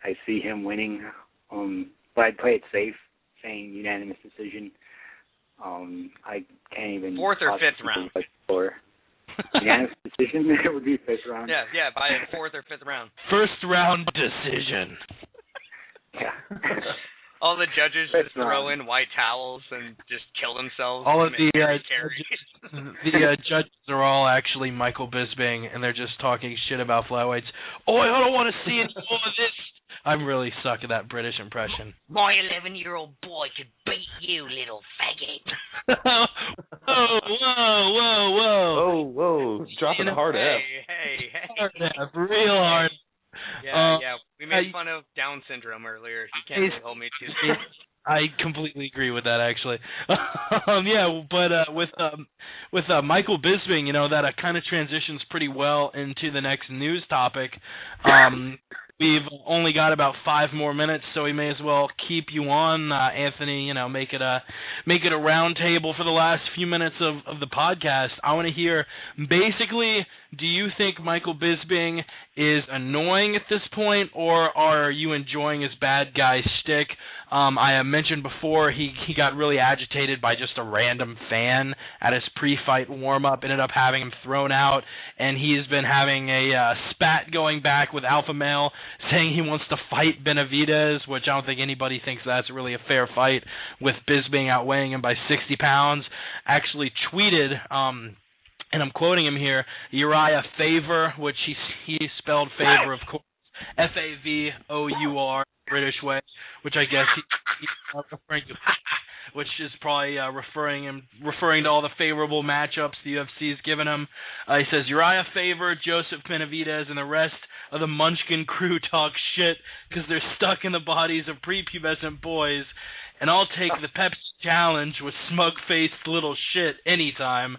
I see him winning, but I'd play it safe, saying unanimous decision. I can't even. 4th or 5th round. Unanimous decision. It would be 5th round. Yeah, by a 4th or 5th round. First round decision. Yeah. All the judges just throw in white towels and just kill themselves. All of the judges are all actually Michael Bisping, and they're just talking shit about flyweights. Oh, I don't want to see any more of this. I'm really suck at that British impression. My 11-year-old boy could beat you, little faggot. Whoa. Dropping a hard F. Hey. Hard F, real hard. Yeah. We made fun of Down syndrome earlier. You can't really hold me to that. I completely agree with that, actually. With Michael Bisping, that kind of transitions pretty well into the next news topic. We've only got about 5 more minutes, so we may as well keep you on, Anthony. Make it a round table for the last few minutes of the podcast. I want to hear basically do you think Michael Bisping is annoying at this point, or are you enjoying his bad guy shtick? I mentioned before he got really agitated by just a random fan at his pre-fight warm-up, ended up having him thrown out, and he's been having a spat going back with Alpha Male, saying he wants to fight Benavidez, which I don't think anybody thinks that's really a fair fight, with Bisping outweighing him by 60 pounds. Actually tweeted, and I'm quoting him here, Uriah Favor, which he spelled favor, of course, F-A-V-O-U-R, British way, which I guess he's referring to, which is probably referring to all the favorable matchups the UFC's given him. He says, Uriah Favor, Joseph Benavidez, and the rest of the Munchkin crew talk shit because they're stuck in the bodies of prepubescent boys, and I'll take the Pepsi challenge with smug-faced little shit anytime.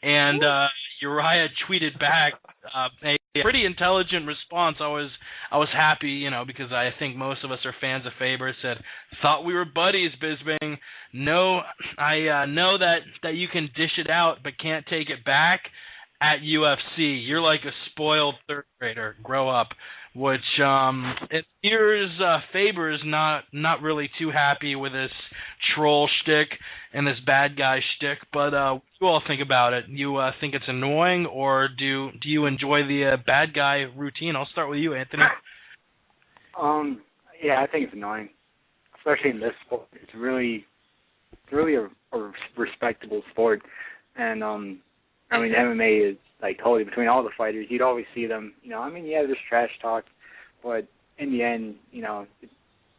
And Uriah tweeted back a pretty intelligent response. I was happy, because I think most of us are fans of Faber. Said, thought we were buddies, Bisping. No, I know that you can dish it out, but can't take it back at UFC. You're like a spoiled third grader. Grow up. Which it appears Faber's not really too happy with this troll shtick and this bad guy shtick. But what do you all think about it? You think it's annoying, or do you enjoy the bad guy routine? I'll start with you, Anthony. Yeah, I think it's annoying, especially in this sport. It's really a respectable sport, and MMA is like totally between all the fighters. You'd always see them, there's trash talk, but in the end, it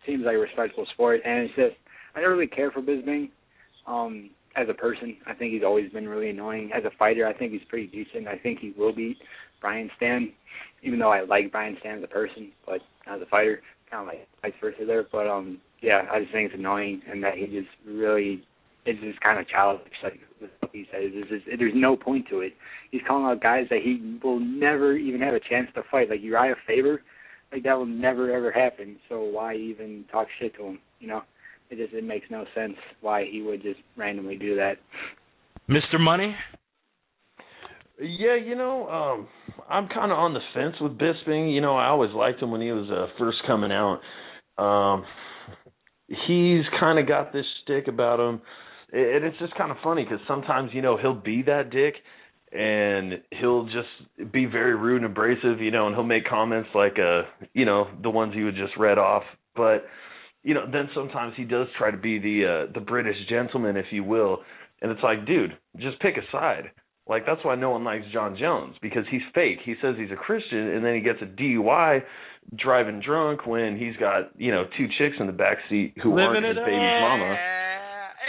seems like a respectable sport. And it's just, I don't really care for Bisping as a person. I think he's always been really annoying. As a fighter, I think he's pretty decent. I think he will beat Brian Stann, even though I like Brian Stann as a person, but as a fighter, kind of like vice versa there. But yeah, I just think it's annoying, and that he just really, it's just kind of childish, like he says. There's no point to it. He's calling out guys that he will never even have a chance to fight, like Uriah Faber. Like, that will never, ever happen. So why even talk shit to him, It makes no sense why he would just randomly do that. Mr. Money? Yeah, I'm kind of on the fence with Bisping. I always liked him when he was first coming out. He's kind of got this shtick about him. And it's just kind of funny because sometimes, he'll be that dick and he'll just be very rude and abrasive, and he'll make comments like, the ones you would just read off. But, then sometimes he does try to be the British gentleman, if you will. And it's like, dude, just pick a side. Like, that's why no one likes John Jones, because he's fake. He says he's a Christian, and then he gets a DUI driving drunk when he's got, 2 chicks in the backseat who aren't his baby's mama.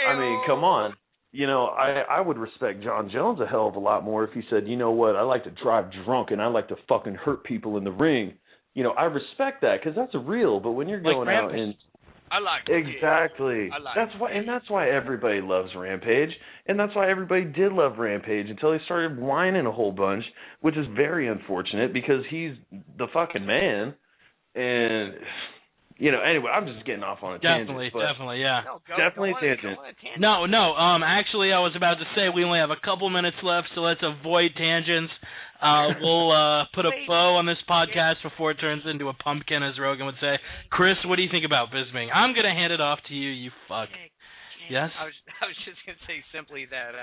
I mean, come on. I would respect John Jones a hell of a lot more if he said, you know what, I like to drive drunk and I like to fucking hurt people in the ring. I respect that because that's real. But when you're going out and I like exactly, that's why everybody loves Rampage, and that's why everybody did love Rampage until he started whining a whole bunch, which is very unfortunate because he's the fucking man. And anyway, I'm just getting off on a tangent. Definitely, yeah. No, definitely a tangent. No. Actually, I was about to say we only have a couple minutes left, so let's avoid tangents. We'll put a bow on this podcast before it turns into a pumpkin, as Rogan would say. Chris, what do you think about Bisping? I'm gonna hand it off to you. You fuck. Yes. I was just gonna say simply that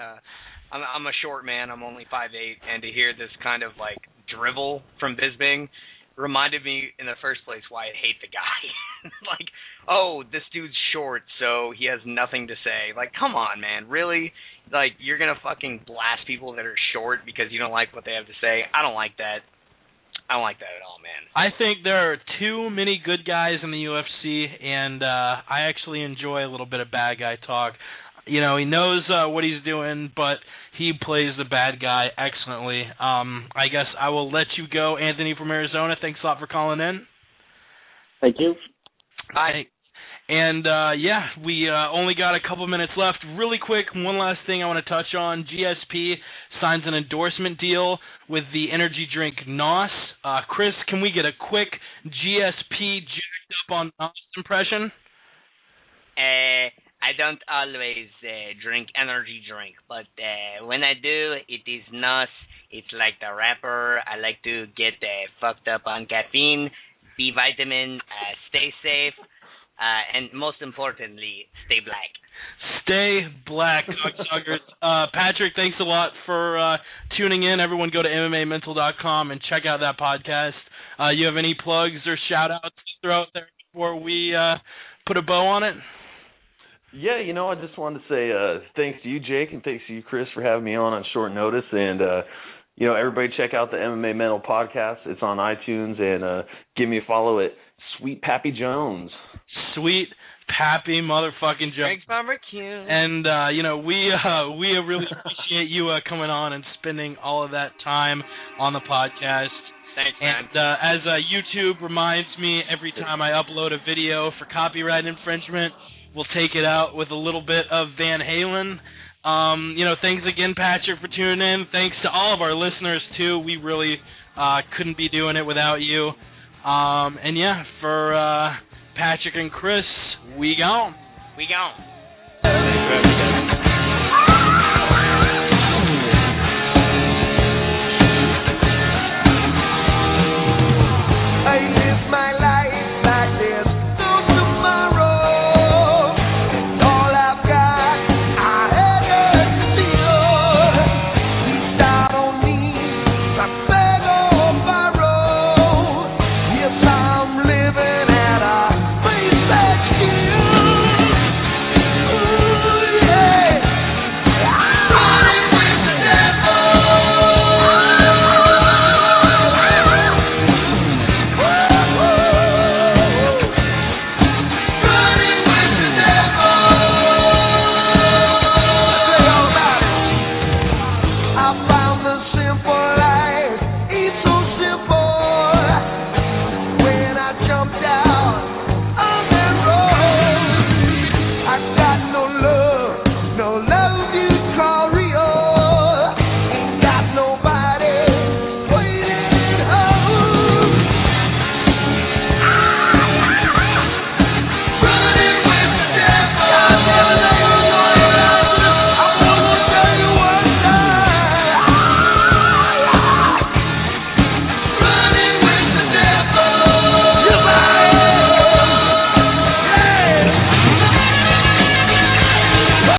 I'm a short man. I'm only 5'8", and to hear this kind of like drivel from Bisping reminded me in the first place why I hate the guy. Like, oh, this dude's short, so he has nothing to say. Like, come on, man, really? Like, you're going to fucking blast people that are short because you don't like what they have to say? I don't like that. I don't like that at all, man. I think there are too many good guys in the UFC, and I actually enjoy a little bit of bad guy talk. He knows what he's doing, but he plays the bad guy excellently. I guess I will let you go, Anthony from Arizona. Thanks a lot for calling in. Thank you. Hi. And, we only got a couple minutes left. Really quick, one last thing I want to touch on. GSP signs an endorsement deal with the energy drink NOS. Chris, can we get a quick GSP jacked up on NOS impression? I don't always drink energy drink, but when I do, it is nice. It's like the rapper. I like to get fucked up on caffeine, B vitamin, stay safe, and most importantly, stay black. Stay black, cocksuckers. Patrick, thanks a lot for tuning in. Everyone go to MMAmental.com and check out that podcast. You have any plugs or shout-outs to throw out there before we put a bow on it? Yeah, I just wanted to say thanks to you, Jake, and thanks to you, Chris, for having me on short notice. And, everybody check out the MMA Mental Podcast. It's on iTunes, and give me a follow at Sweet Pappy Jones. Sweet Pappy motherfucking Jones. Thanks, barbecue. And, we really appreciate you coming on and spending all of that time on the podcast. Thanks, man. And as YouTube reminds me every time I upload a video for copyright infringement, we'll take it out with a little bit of Van Halen. Thanks again, Patrick, for tuning in. Thanks to all of our listeners, too. We really couldn't be doing it without you. For Patrick and Chris, we gone. We gone. Thanks,